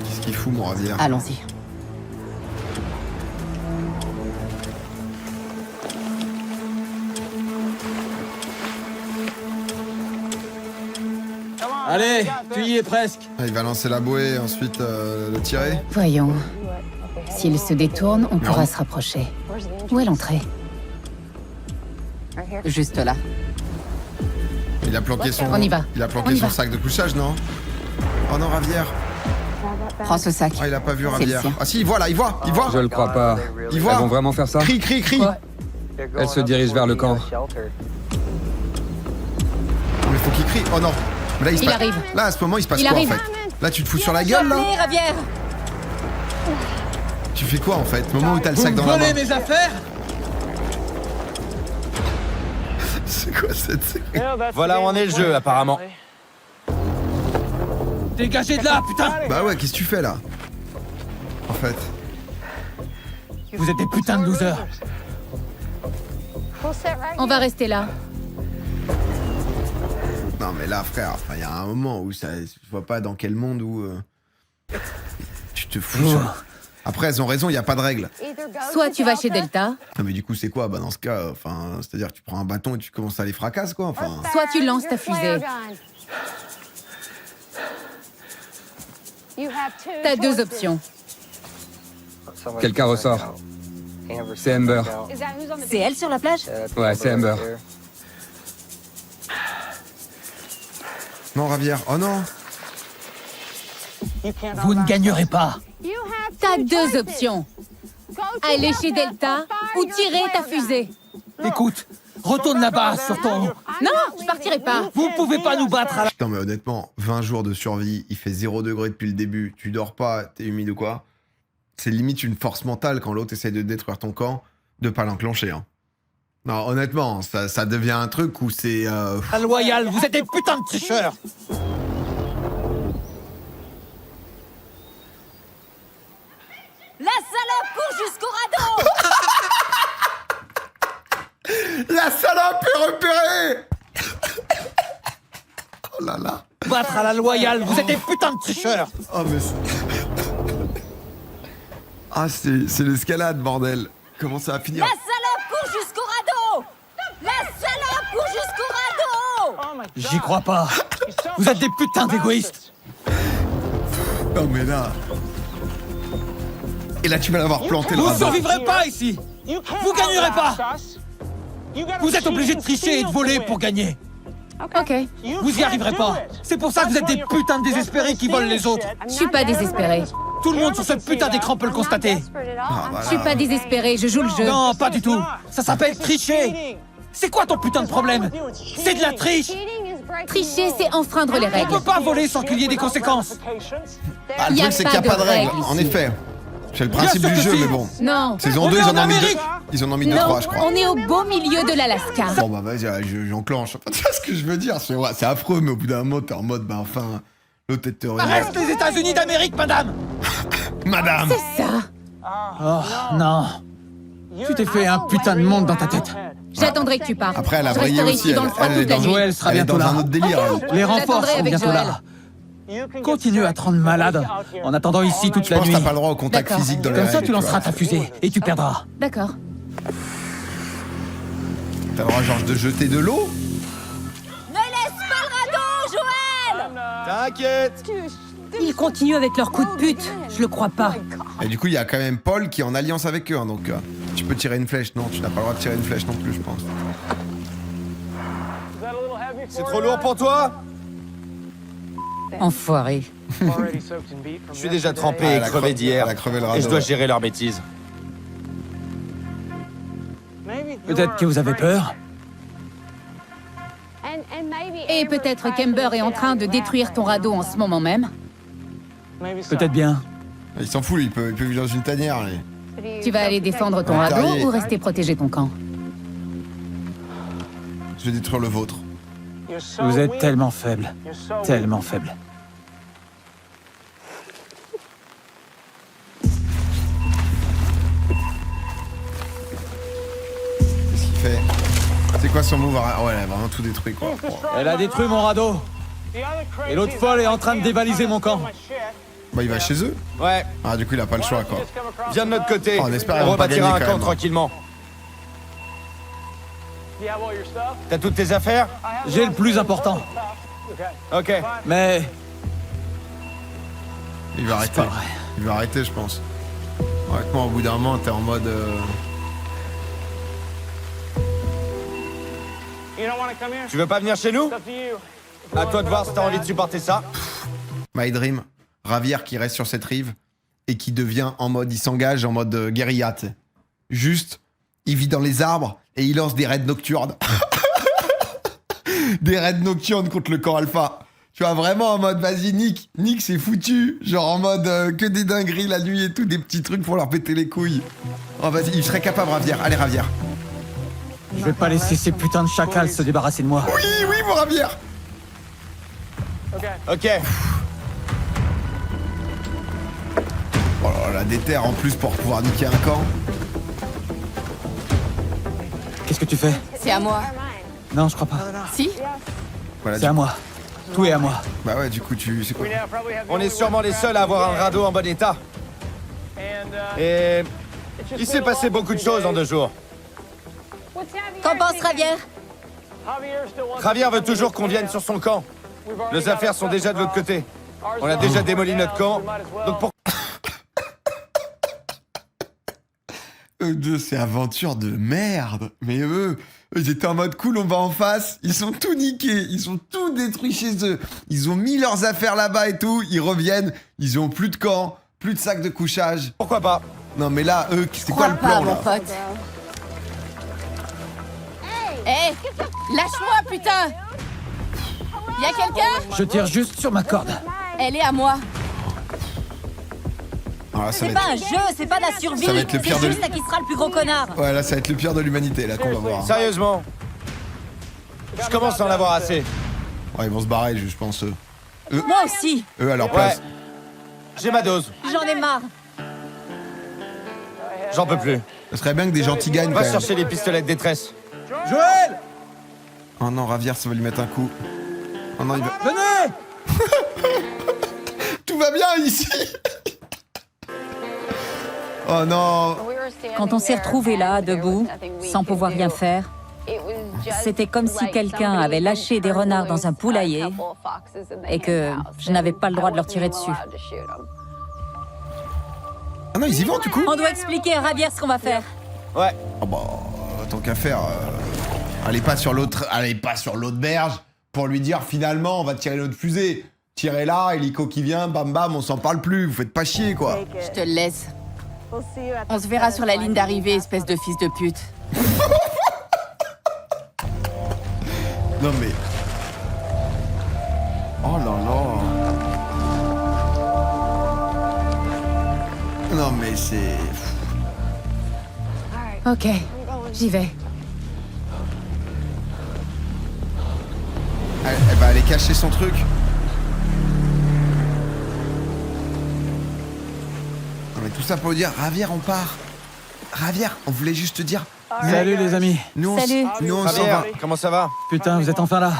Speaker 1: Qu'est-ce qu'il fout mon Ravière?
Speaker 10: Allons-y.
Speaker 3: Allez, tu y es presque.
Speaker 1: Ah, il va lancer la bouée et ensuite le tirer.
Speaker 5: Voyons. S'il se détourne, on pourra
Speaker 1: Non.
Speaker 5: se rapprocher. Où est l'entrée?
Speaker 10: Juste là.
Speaker 1: Il a planqué son.
Speaker 5: On y va.
Speaker 1: Il a
Speaker 5: On
Speaker 1: planqué
Speaker 5: y
Speaker 1: son
Speaker 5: va.
Speaker 1: sac de couchage, non? Oh non, Ravière.
Speaker 10: Prends ce sac.
Speaker 1: Ah, il a pas vu
Speaker 10: C'est le
Speaker 1: Ravière.
Speaker 10: sien.
Speaker 1: Ah si, il voit là, il voit, il voit.
Speaker 3: Je le crois pas.
Speaker 1: Il voit.
Speaker 3: Elles vont vraiment faire ça?
Speaker 1: Crie, crie, crie.
Speaker 3: Elle se dirige vers le camp.
Speaker 1: Mais faut qu'il crie. Oh non. Mais là, il se
Speaker 5: Il
Speaker 1: passe.
Speaker 5: arrive.
Speaker 1: Là, à ce moment, il se passe
Speaker 5: Il
Speaker 1: quoi
Speaker 5: arrive.
Speaker 1: en fait? Là, tu te fous sur la gueule là?
Speaker 9: Allez, Ravière.
Speaker 1: Tu fais quoi en fait? Le moment où t'as le sac dans la main.
Speaker 3: mes affaires?
Speaker 1: C'est quoi cette série?
Speaker 6: Voilà où en est le jeu, apparemment.
Speaker 3: Dégagez de là, putain!
Speaker 1: Bah ouais, qu'est-ce que tu fais là? En fait.
Speaker 3: Vous êtes des putains de losers.
Speaker 5: On va rester là.
Speaker 1: Non mais là frère, il y a un moment où ça, je vois pas dans quel monde où tu te fous sur... Après elles ont raison, il y a pas de règle.
Speaker 5: Soit tu vas chez Delta,
Speaker 1: Non mais du coup c'est quoi? Bah dans ce cas, enfin, c'est-à-dire que tu prends un bâton et tu commences à les fracasser quoi, enfin.
Speaker 5: soit tu lances ta fusée. T'as deux options.
Speaker 3: Quelqu'un ressort. C'est Amber.
Speaker 9: C'est elle sur la plage?
Speaker 3: Ouais, c'est Amber.
Speaker 1: Non Ravière, oh non.
Speaker 3: Vous ne gagnerez pas.
Speaker 5: T'as deux options. Aller chez Delta ou tirer ta fusée.
Speaker 3: Écoute, retourne là-bas sur ton...
Speaker 5: Non, je partirai pas.
Speaker 3: Vous pouvez pas nous battre à la...
Speaker 1: Non mais honnêtement, 20 jours de survie, il fait 0 degré depuis le début, tu dors pas, t'es humide ou quoi. C'est limite une force mentale quand l'autre essaie de détruire ton camp, de pas l'enclencher. Hein. Non honnêtement, ça devient un truc où c'est...
Speaker 3: Loyal, vous êtes des putains de tricheurs.
Speaker 9: La salope court jusqu'au radeau.
Speaker 1: La salope est repérée. Oh là là.
Speaker 3: Battre à la loyale, vous êtes des putains de tricheurs.
Speaker 1: Oh mais ah c'est l'escalade bordel. Comment ça va finir?
Speaker 9: La salope court jusqu'au radeau. La salope court jusqu'au radeau.
Speaker 3: J'y crois pas. Vous êtes des putains d'égoïstes.
Speaker 1: Non mais là... Et là tu vas l'avoir planté le
Speaker 3: Vous
Speaker 1: radeau.
Speaker 3: survivrez pas ici. Vous gagnerez pas. Vous êtes obligés de tricher et de voler pour gagner.
Speaker 5: Ok,
Speaker 3: Vous y arriverez pas. C'est pour ça que vous êtes des putains de désespérés qui volent les autres.
Speaker 5: je suis pas désespérée.
Speaker 3: Tout le monde sur ce putain d'écran peut le constater.
Speaker 1: Ah,
Speaker 5: Je suis pas désespérée, je joue le jeu.
Speaker 3: Non, pas du tout. Ça s'appelle tricher. C'est quoi ton putain de problème? C'est de la triche.
Speaker 5: Tricher, c'est enfreindre les
Speaker 3: On
Speaker 5: règles.
Speaker 3: peut pas voler sans qu'il y ait des conséquences.
Speaker 1: Ah, le
Speaker 5: Y a
Speaker 1: truc c'est
Speaker 5: pas
Speaker 1: qu'il n'y a pas
Speaker 5: de
Speaker 1: de règle,
Speaker 5: règle
Speaker 1: en
Speaker 5: ici.
Speaker 1: effet. C'est le principe
Speaker 3: Bien
Speaker 1: du
Speaker 3: sûr
Speaker 1: jeu
Speaker 3: que si.
Speaker 1: mais bon.
Speaker 5: Non,
Speaker 1: Saison
Speaker 3: On
Speaker 1: 2
Speaker 3: est
Speaker 1: ils
Speaker 3: en
Speaker 1: en ont mis deux.
Speaker 3: Amérique.
Speaker 1: Ils en ont mis deux,
Speaker 5: non,
Speaker 1: trois je crois.
Speaker 5: on est au beau milieu de l'Alaska.
Speaker 1: Bon bah vas-y, j'enclenche. Tu vois ce que je veux dire? C'est affreux mais au bout d'un moment t'es en mode bah enfin... L'autre tête te
Speaker 3: Reste les États-Unis d'Amérique, madame.
Speaker 1: Madame.
Speaker 5: C'est ça.
Speaker 3: Oh non. Tu t'es fait un putain de monde dans ta tête.
Speaker 5: J'attendrai que tu partes.
Speaker 1: Après elle a
Speaker 5: Je
Speaker 1: brillé
Speaker 5: resterai
Speaker 1: aussi,
Speaker 5: ici dans le froid
Speaker 1: elle est
Speaker 5: toute la
Speaker 1: dans,
Speaker 5: nuit.
Speaker 3: Joël sera
Speaker 1: elle est
Speaker 3: bientôt
Speaker 1: dans
Speaker 3: là.
Speaker 1: un autre délire. elle.
Speaker 3: Les renforts
Speaker 5: J'attendrai
Speaker 3: seront
Speaker 5: avec
Speaker 3: bientôt
Speaker 5: Joël.
Speaker 3: là. Continue à te rendre malade en attendant ici toute
Speaker 1: Je
Speaker 3: la
Speaker 1: pense que
Speaker 3: nuit.
Speaker 1: t'as pas le droit au contact
Speaker 5: D'accord.
Speaker 1: physique dans les
Speaker 3: Comme ça,
Speaker 1: règles,
Speaker 3: tu
Speaker 1: vois.
Speaker 3: lanceras ta fusée et tu perdras.
Speaker 5: D'accord.
Speaker 1: T'as le droit genre de jeter de l'eau?
Speaker 9: Ne laisse pas le radeau, Joël.
Speaker 6: T'inquiète.
Speaker 11: Ils continuent avec leur coup de pute. Je le crois pas.
Speaker 1: Et du coup il y a quand même Paul qui est en alliance avec eux hein, donc... Tu peux tirer une flèche. Non, tu n'as pas le droit de tirer une flèche non plus, je pense.
Speaker 6: C'est trop lourd pour toi?
Speaker 9: Enfoiré.
Speaker 6: Je suis déjà trempé et
Speaker 1: elle a
Speaker 6: crevé
Speaker 1: elle
Speaker 6: d'hier.
Speaker 1: a crevé le
Speaker 6: Et
Speaker 1: radeau.
Speaker 6: je dois gérer leurs bêtises.
Speaker 3: Peut-être que vous avez peur.
Speaker 5: Et peut-être qu'Amber est en train de détruire ton radeau en ce moment même.
Speaker 3: Peut-être bien.
Speaker 1: Il s'en fout, lui, il peut vivre dans une tanière. Lui.
Speaker 5: Tu vas aller défendre ton
Speaker 1: Un terrier.
Speaker 5: radeau ou rester protéger ton camp?
Speaker 1: Je vais détruire le vôtre.
Speaker 3: Vous êtes tellement faible. Tellement faible.
Speaker 1: Qu'est-ce qu'il fait? C'est quoi son move? Ouais, elle a vraiment tout détruit, quoi. Oh.
Speaker 3: Elle a détruit mon radeau. Et l'autre folle est en train de dévaliser mon camp.
Speaker 1: Bah, il va chez eux.
Speaker 6: Ouais,
Speaker 1: Ah, du coup, il a pas le choix, quoi.
Speaker 6: viens de notre côté.
Speaker 1: Oh, on espère qu'ils
Speaker 6: On
Speaker 1: vont pas
Speaker 6: rebâtira
Speaker 1: gagner,
Speaker 6: un
Speaker 1: quand
Speaker 6: camp
Speaker 1: même.
Speaker 6: tranquillement. T'as toutes tes affaires?
Speaker 3: J'ai le plus important.
Speaker 6: Ok.
Speaker 3: Mais
Speaker 1: Il va arrêter.
Speaker 3: pas vrai.
Speaker 1: Il va arrêter, je pense. Honnêtement, au bout d'un moment, t'es en mode...
Speaker 6: Tu veux pas venir chez nous? À toi de voir si t'as envie de supporter ça.
Speaker 1: My Dream, Ravière qui reste sur cette rive et qui devient en mode... Il s'engage en mode guérilla, tu sais. Juste, il vit dans les arbres et il lance des raids nocturnes. Des raids nocturnes contre le camp alpha. Tu vois, vraiment en mode, vas-y, Nick, c'est foutu. Genre en mode, que des dingueries la nuit et tout, des petits trucs pour leur péter les couilles. Oh, vas-y, il serait capable, Ravière. Allez, Ravière.
Speaker 3: Je vais pas laisser ces putains de chacals se débarrasser de moi.
Speaker 1: Oui, mon Ravière.
Speaker 6: Ok.
Speaker 1: Oh là là, la déterre en plus pour pouvoir niquer un camp.
Speaker 3: Qu'est-ce que tu fais?
Speaker 10: C'est à moi.
Speaker 3: Non, je crois pas.
Speaker 10: Si?
Speaker 1: Voilà,
Speaker 3: C'est à moi. Tout est à moi.
Speaker 1: Bah ouais, du coup, c'est quoi?
Speaker 6: On est sûrement les seuls à avoir un radeau en bon état. Et il s'est passé beaucoup de choses en 2 jours.
Speaker 9: Qu'en pense Ravière?
Speaker 6: Javier veut toujours qu'on vienne sur son camp. Nos affaires sont déjà de l'autre côté. On a déjà démoli notre camp. Donc pour...
Speaker 1: Eux deux, c'est aventure de merde. Mais eux, ils étaient en mode cool, on va en face. Ils sont tout niqués. Ils sont tout détruits chez eux. Ils ont mis leurs affaires là-bas et tout. Ils reviennent. Ils ont plus de camp, plus de sacs de couchage.
Speaker 6: Pourquoi pas?
Speaker 1: Non, mais là, eux, c'est quoi
Speaker 10: Crois
Speaker 1: le
Speaker 10: pas,
Speaker 1: plan,
Speaker 10: mon
Speaker 1: là?
Speaker 10: pote. Hé, lâche-moi, putain. Y a quelqu'un?
Speaker 3: Je tire juste sur ma corde.
Speaker 10: Elle est à moi.
Speaker 1: Ah, là, ça
Speaker 9: C'est
Speaker 1: va
Speaker 9: pas
Speaker 1: être...
Speaker 9: un jeu, c'est pas de la survie.
Speaker 1: Ça va être le pire
Speaker 9: C'est
Speaker 1: de-
Speaker 9: juste à qui sera le plus gros connard.
Speaker 1: Ouais, là, ça va être le pire de l'humanité, là, qu'on va voir.
Speaker 6: Sérieusement. Je commence à en avoir assez.
Speaker 1: Ouais, ils vont se barrer, je pense, eux.
Speaker 9: Moi aussi.
Speaker 1: Eux, à leur
Speaker 6: Ouais.
Speaker 1: place.
Speaker 6: J'ai ma dose.
Speaker 9: J'en ai marre.
Speaker 6: J'en peux plus.
Speaker 1: Ce serait bien que des gentils gagnent, quand
Speaker 6: Va
Speaker 1: même.
Speaker 6: chercher les pistolets de détresse.
Speaker 3: Joël!
Speaker 1: Oh non, Ravière, ça va lui mettre un coup. Oh non, il va...
Speaker 3: Venez!
Speaker 1: Tout va bien, ici. Oh non.
Speaker 9: Quand on s'est retrouvés là, debout, sans pouvoir rien faire, c'était comme si quelqu'un avait lâché des renards dans un poulailler et que je n'avais pas le droit de leur tirer dessus.
Speaker 1: Ah non, ils y vont, du coup?
Speaker 9: On doit expliquer à Ravière ce qu'on va faire.
Speaker 6: Ouais.
Speaker 1: Oh bah, tant qu'à faire, allez pas sur l'autre berge pour lui dire finalement on va tirer notre fusée. Tirez là, hélico qui vient, bam bam, on s'en parle plus, vous faites pas chier quoi.
Speaker 10: Je te le laisse. On se verra sur la ligne d'arrivée, espèce de fils de pute.
Speaker 1: Non mais... Oh là là. Non mais c'est...
Speaker 5: Ok, j'y vais.
Speaker 1: Elle va aller cacher son truc. Non mais tout ça pour dire, Ravière on part. Ravière, on voulait juste te dire...
Speaker 3: Salut les amis.
Speaker 1: Nous on,
Speaker 9: Salut.
Speaker 1: nous, on s'en
Speaker 6: Javier,
Speaker 1: va.
Speaker 6: comment ça va?
Speaker 3: Putain, vous êtes enfin là.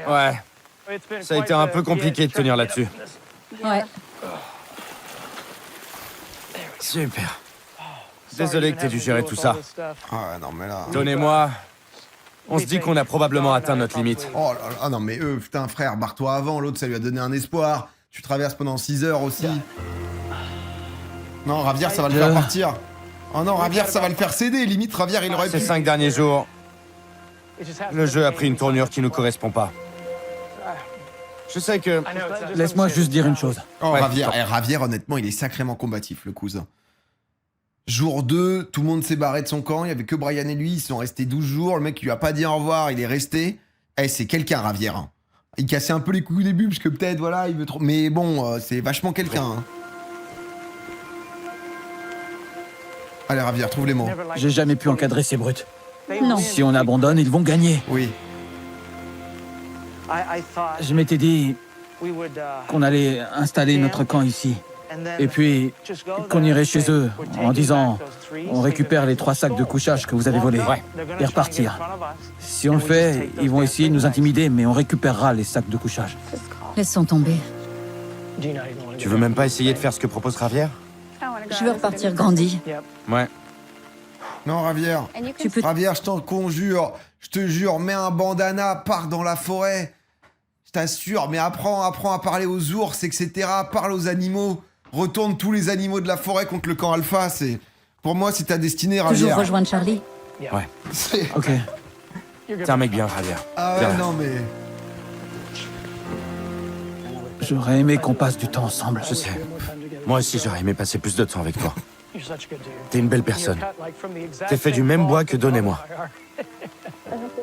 Speaker 6: Ouais. Ça a été un peu compliqué de tenir là-dessus.
Speaker 9: Ouais.
Speaker 6: Super. Désolé que t'aies dû gérer tout ça.
Speaker 1: Ah non mais là...
Speaker 6: Donnez-moi. On se dit qu'on a probablement atteint notre limite.
Speaker 1: Oh là là, non mais putain frère, barre-toi avant, l'autre ça lui a donné un espoir. Tu traverses pendant 6 heures aussi. Non, Ravière ça va le faire partir. Oh non, Javier, ça va le faire céder. Limite, Javier, il aurait pu...
Speaker 6: Ces 5 derniers jours, le jeu a pris une tournure qui nous correspond pas. Je sais que...
Speaker 3: Laisse-moi juste dire une chose.
Speaker 1: Oh,
Speaker 6: Ouais.
Speaker 1: Javier, honnêtement, il est sacrément combatif, le cousin. Jour 2, tout le monde s'est barré de son camp, il y avait que Brian et lui, ils sont restés 12 jours, le mec il lui a pas dit au revoir, il est resté. Eh, c'est quelqu'un, Javier. Hein. Il cassait un peu les couilles au début, parce que peut-être, voilà, il veut trop... Mais bon, c'est vachement quelqu'un. Hein. Allez, Javier, trouve les mots.
Speaker 3: J'ai jamais pu encadrer ces brutes.
Speaker 9: Non.
Speaker 3: Si on abandonne, ils vont gagner.
Speaker 1: Oui.
Speaker 3: Je m'étais dit qu'on allait installer notre camp ici. Et puis, qu'on irait chez eux en disant on récupère les 3 sacs de couchage que vous avez volés et repartir. Si on le fait, ils vont essayer de nous intimider, mais on récupérera les sacs de couchage.
Speaker 9: Laissons tomber.
Speaker 6: Tu veux même pas essayer de faire ce que propose Javier?
Speaker 9: Je veux repartir grandi.
Speaker 6: Ouais.
Speaker 1: Non, Javier.
Speaker 9: Tu peux...
Speaker 1: Javier, je t'en conjure. Je te jure, mets un bandana, pars dans la forêt. Je t'assure, mais apprends à parler aux ours, etc. Parle aux animaux. Retourne tous les animaux de la forêt contre le camp Alpha. C'est... Pour moi, c'est ta destinée, Javier.
Speaker 9: Toujours rejoindre Charlie.
Speaker 6: Ouais.
Speaker 1: C'est...
Speaker 3: Ok.
Speaker 6: T'es un mec bien, Javier.
Speaker 1: Ah
Speaker 6: Viens
Speaker 1: ouais,
Speaker 6: là.
Speaker 1: non, mais...
Speaker 3: J'aurais aimé qu'on passe du temps ensemble.
Speaker 6: Je sais. Moi aussi, j'aurais aimé passer plus de temps avec toi. T'es une belle personne. T'es fait du même bois que Don et moi.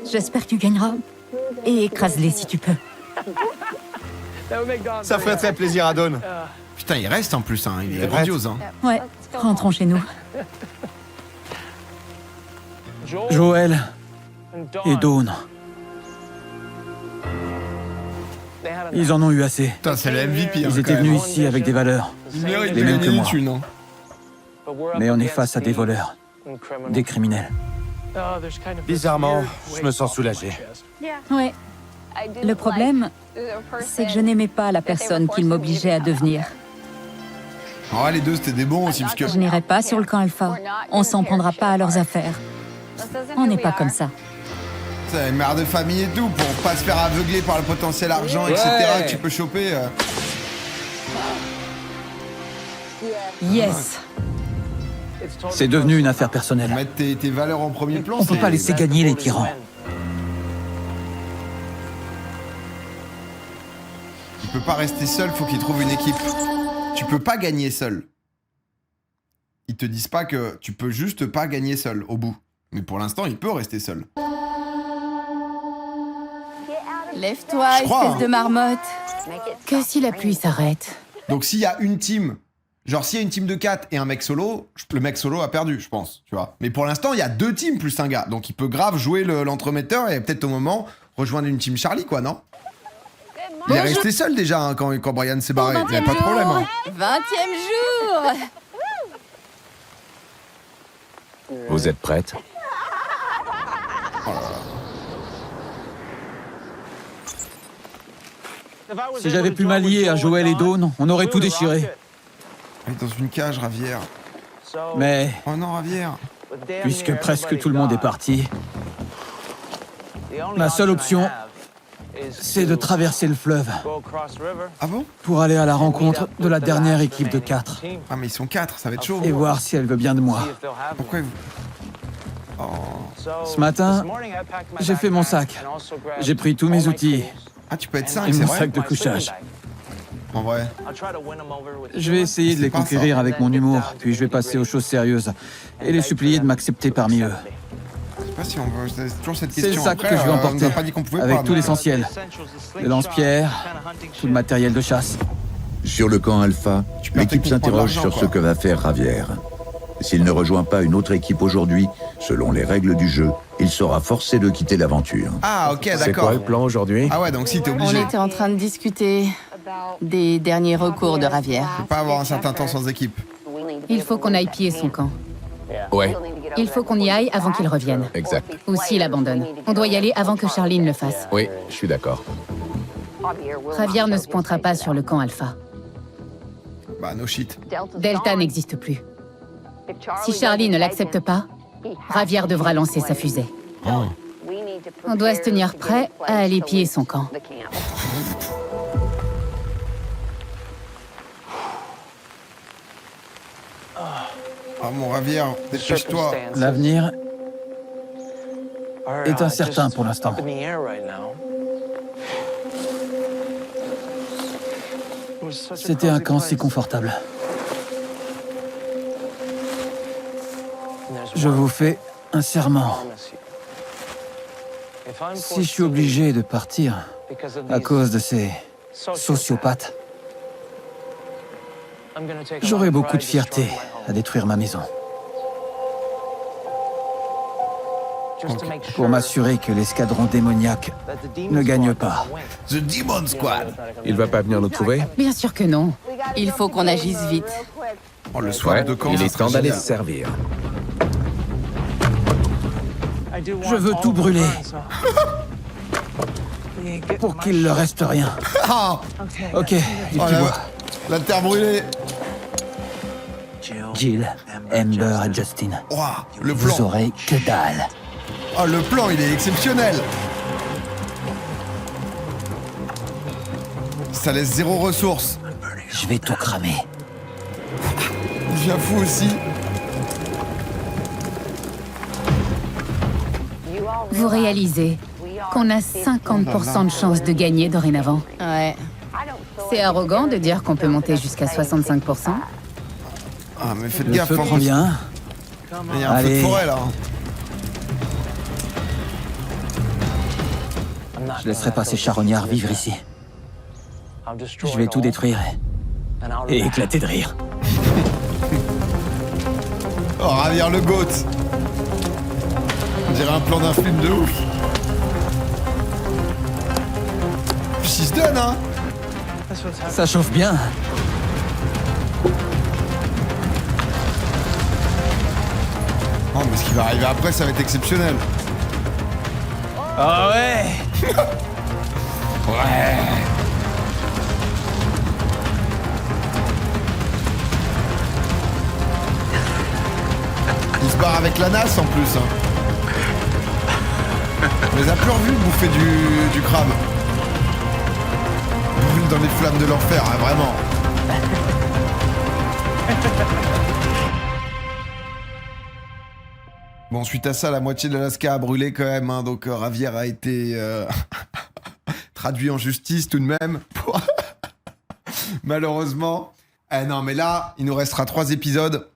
Speaker 9: J'espère que tu gagneras. Et écrase-les si tu peux.
Speaker 6: Ça ferait très plaisir à Don.
Speaker 1: Putain, il reste en plus, hein. Il est
Speaker 6: T'es
Speaker 1: grandiose, hein.
Speaker 9: Ouais, rentrons chez nous.
Speaker 3: Joël et Dawn. Ils en ont eu assez.
Speaker 1: Putain, c'est le MVP, hein,
Speaker 3: Ils étaient venus ici avec des valeurs.
Speaker 1: Il mérite
Speaker 3: les
Speaker 1: de
Speaker 3: mêmes
Speaker 1: gagner
Speaker 3: que
Speaker 1: une
Speaker 3: moi.
Speaker 1: thune, hein.
Speaker 3: Mais on est face à des voleurs, des criminels.
Speaker 6: Bizarrement, je me sens soulagé.
Speaker 9: Ouais. Le problème, c'est que je n'aimais pas la personne qu'ils m'obligeaient à devenir.
Speaker 1: Ah, les deux, c'était des bons aussi, parce que...
Speaker 9: Je n'irai pas sur le camp Alpha. On s'en prendra pas à leurs affaires. On n'est pas comme ça.
Speaker 1: C'est une mère de famille et tout, pour pas se faire aveugler par le potentiel argent, etc. que tu peux choper.
Speaker 9: Yes.
Speaker 3: C'est devenu une affaire personnelle.
Speaker 1: Mettre tes valeurs en premier plan,
Speaker 3: On peut
Speaker 1: c'est-
Speaker 3: pas laisser gagner les tyrans.
Speaker 1: Tu peux pas rester seul, faut qu'il trouve une équipe. Tu peux pas gagner seul. Ils te disent pas que tu peux juste pas gagner seul au bout. Mais pour l'instant, il peut rester seul.
Speaker 10: Lève-toi,
Speaker 1: Je crois,
Speaker 10: espèce
Speaker 1: hein.
Speaker 10: de marmotte.
Speaker 5: Que si la pluie s'arrête.
Speaker 1: Donc s'il y a une team, genre s'il y a une team de 4 et un mec solo, le mec solo a perdu, je pense, tu vois. Mais pour l'instant, il y a 2 teams plus un gars. Donc il peut grave jouer l'entremetteur et peut-être au moment rejoindre une team Charlie, quoi, non? Il est resté seul déjà hein, quand Brian s'est barré. Il n'y a pas de problème. Hein.
Speaker 10: 20e jour.
Speaker 4: Vous êtes prête?
Speaker 3: Si j'avais pu m'allier à Joël et Dawn, on aurait tout déchiré.
Speaker 1: Il est dans une cage, Javier.
Speaker 3: Mais
Speaker 1: Oh non, Javier.
Speaker 3: puisque presque tout le monde est parti, ma seule option, c'est de traverser le fleuve
Speaker 1: Ah bon?
Speaker 3: pour aller à la rencontre de la dernière équipe de 4
Speaker 1: Ah mais ils sont 4, ça va être chaud.
Speaker 3: et voir si elle veut bien de moi.
Speaker 1: Pourquoi vous...
Speaker 3: Ce matin, j'ai fait mon sac. J'ai pris tous mes outils
Speaker 1: Ah, tu peux être
Speaker 3: et
Speaker 1: 5, c'est
Speaker 3: mon
Speaker 1: vrai?
Speaker 3: sac de couchage.
Speaker 1: En vrai.
Speaker 3: Je vais essayer de les
Speaker 1: C'est pas ça.
Speaker 3: conquérir avec mon humour, puis je vais passer aux choses sérieuses et les supplier de m'accepter parmi eux.
Speaker 1: Je sais pas si on veut... C'est toujours cette
Speaker 3: C'est
Speaker 1: question.
Speaker 3: le sac
Speaker 1: Après,
Speaker 3: que je vais
Speaker 1: on
Speaker 3: emporter,
Speaker 1: nous a pas dit qu'on pouvait
Speaker 3: avec
Speaker 1: pas,
Speaker 3: tout
Speaker 1: donc,
Speaker 3: l'essentiel. Les lance-pierres, tout le matériel de chasse.
Speaker 2: Sur le camp Alpha,
Speaker 1: Tu perds
Speaker 2: l'équipe
Speaker 1: techniquement de
Speaker 2: s'interroge
Speaker 1: l'argent,
Speaker 2: sur ce
Speaker 1: quoi.
Speaker 2: que va faire Javier. S'il ne rejoint pas une autre équipe aujourd'hui, selon les règles du jeu, il sera forcé de quitter l'aventure.
Speaker 1: Ah, ok,
Speaker 4: C'est
Speaker 1: d'accord.
Speaker 4: quoi le plan aujourd'hui?
Speaker 1: Ah ouais, donc si, t'es
Speaker 10: On
Speaker 1: obligé.
Speaker 10: était en train de discuter des derniers recours de Javier.
Speaker 1: Pas avoir un certain temps sans équipe.
Speaker 5: Il faut qu'on aille piller son camp.
Speaker 4: Ouais,
Speaker 5: Il faut qu'on y aille avant qu'il revienne.
Speaker 4: exact.
Speaker 5: Ou s'il abandonne. On doit y aller avant que Charline le fasse.
Speaker 4: Oui, je suis d'accord.
Speaker 5: Javier ne se pointera pas sur le camp Alpha.
Speaker 1: Bah, no shit.
Speaker 5: Delta n'existe plus. Si Charlie ne l'accepte pas, Javier devra lancer sa fusée. On doit se tenir prêt à aller piller son camp.
Speaker 1: Ah mon Ravière, dépêche-toi.
Speaker 3: L'avenir est incertain pour l'instant. C'était un camp si confortable. Je vous fais un serment. Si je suis obligé de partir à cause de ces sociopathes, j'aurai beaucoup de fierté à détruire ma maison. Pour m'assurer que l'escadron démoniaque ne gagne pas.
Speaker 1: The Demon Squad.
Speaker 4: Il va pas venir nous trouver?
Speaker 5: Bien sûr que non.
Speaker 10: Il faut qu'on agisse vite.
Speaker 1: Oh, le soir
Speaker 4: Ouais,
Speaker 1: de camp,
Speaker 4: il
Speaker 1: ça
Speaker 4: est
Speaker 1: serait
Speaker 4: temps d'aller
Speaker 1: génial.
Speaker 4: se servir.
Speaker 3: Je veux tout brûler. Pour qu'il ne reste rien.
Speaker 1: Ah
Speaker 3: Ok, du
Speaker 1: oh,
Speaker 3: petit bois.
Speaker 1: la terre brûlée.
Speaker 3: Jill, Amber et Justin.
Speaker 1: Ouah, le
Speaker 3: Vous
Speaker 1: plan.
Speaker 3: aurez que dalle.
Speaker 1: Oh, le plan, il est exceptionnel. Ça laisse 0 ressources.
Speaker 3: Je vais tout cramer.
Speaker 1: Il devient fou aussi.
Speaker 5: Vous réalisez qu'on a 50% de chances de gagner dorénavant.
Speaker 10: Ouais.
Speaker 5: C'est arrogant de dire qu'on peut monter jusqu'à 65%.
Speaker 1: Ah, mais faites
Speaker 3: Le
Speaker 1: gaffe,
Speaker 3: feu
Speaker 1: hein,
Speaker 3: prend bien.
Speaker 1: il y a un feu de
Speaker 3: Allez.
Speaker 1: forêt là.
Speaker 3: Je laisserai pas ces charognards vivre ici. Je vais tout détruire et éclater de rire.
Speaker 1: Oh, Ravière le goat. On dirait un plan d'un film de ouf. Puis il se donne, hein.
Speaker 3: Ça chauffe bien.
Speaker 1: Oh, mais ce qui va arriver après, ça va être exceptionnel.
Speaker 3: Ah ouais.
Speaker 1: Ouais. Il se barre avec la NAS en plus. Hein. On les a plus revus bouffer du crabe. Brûle dans les flammes de l'enfer, hein, vraiment. Bon, suite à ça, la moitié de l'Alaska a brûlé quand même, hein, donc Ravière a été traduit en justice tout de même. Malheureusement. Non, mais là, il nous restera 3 épisodes.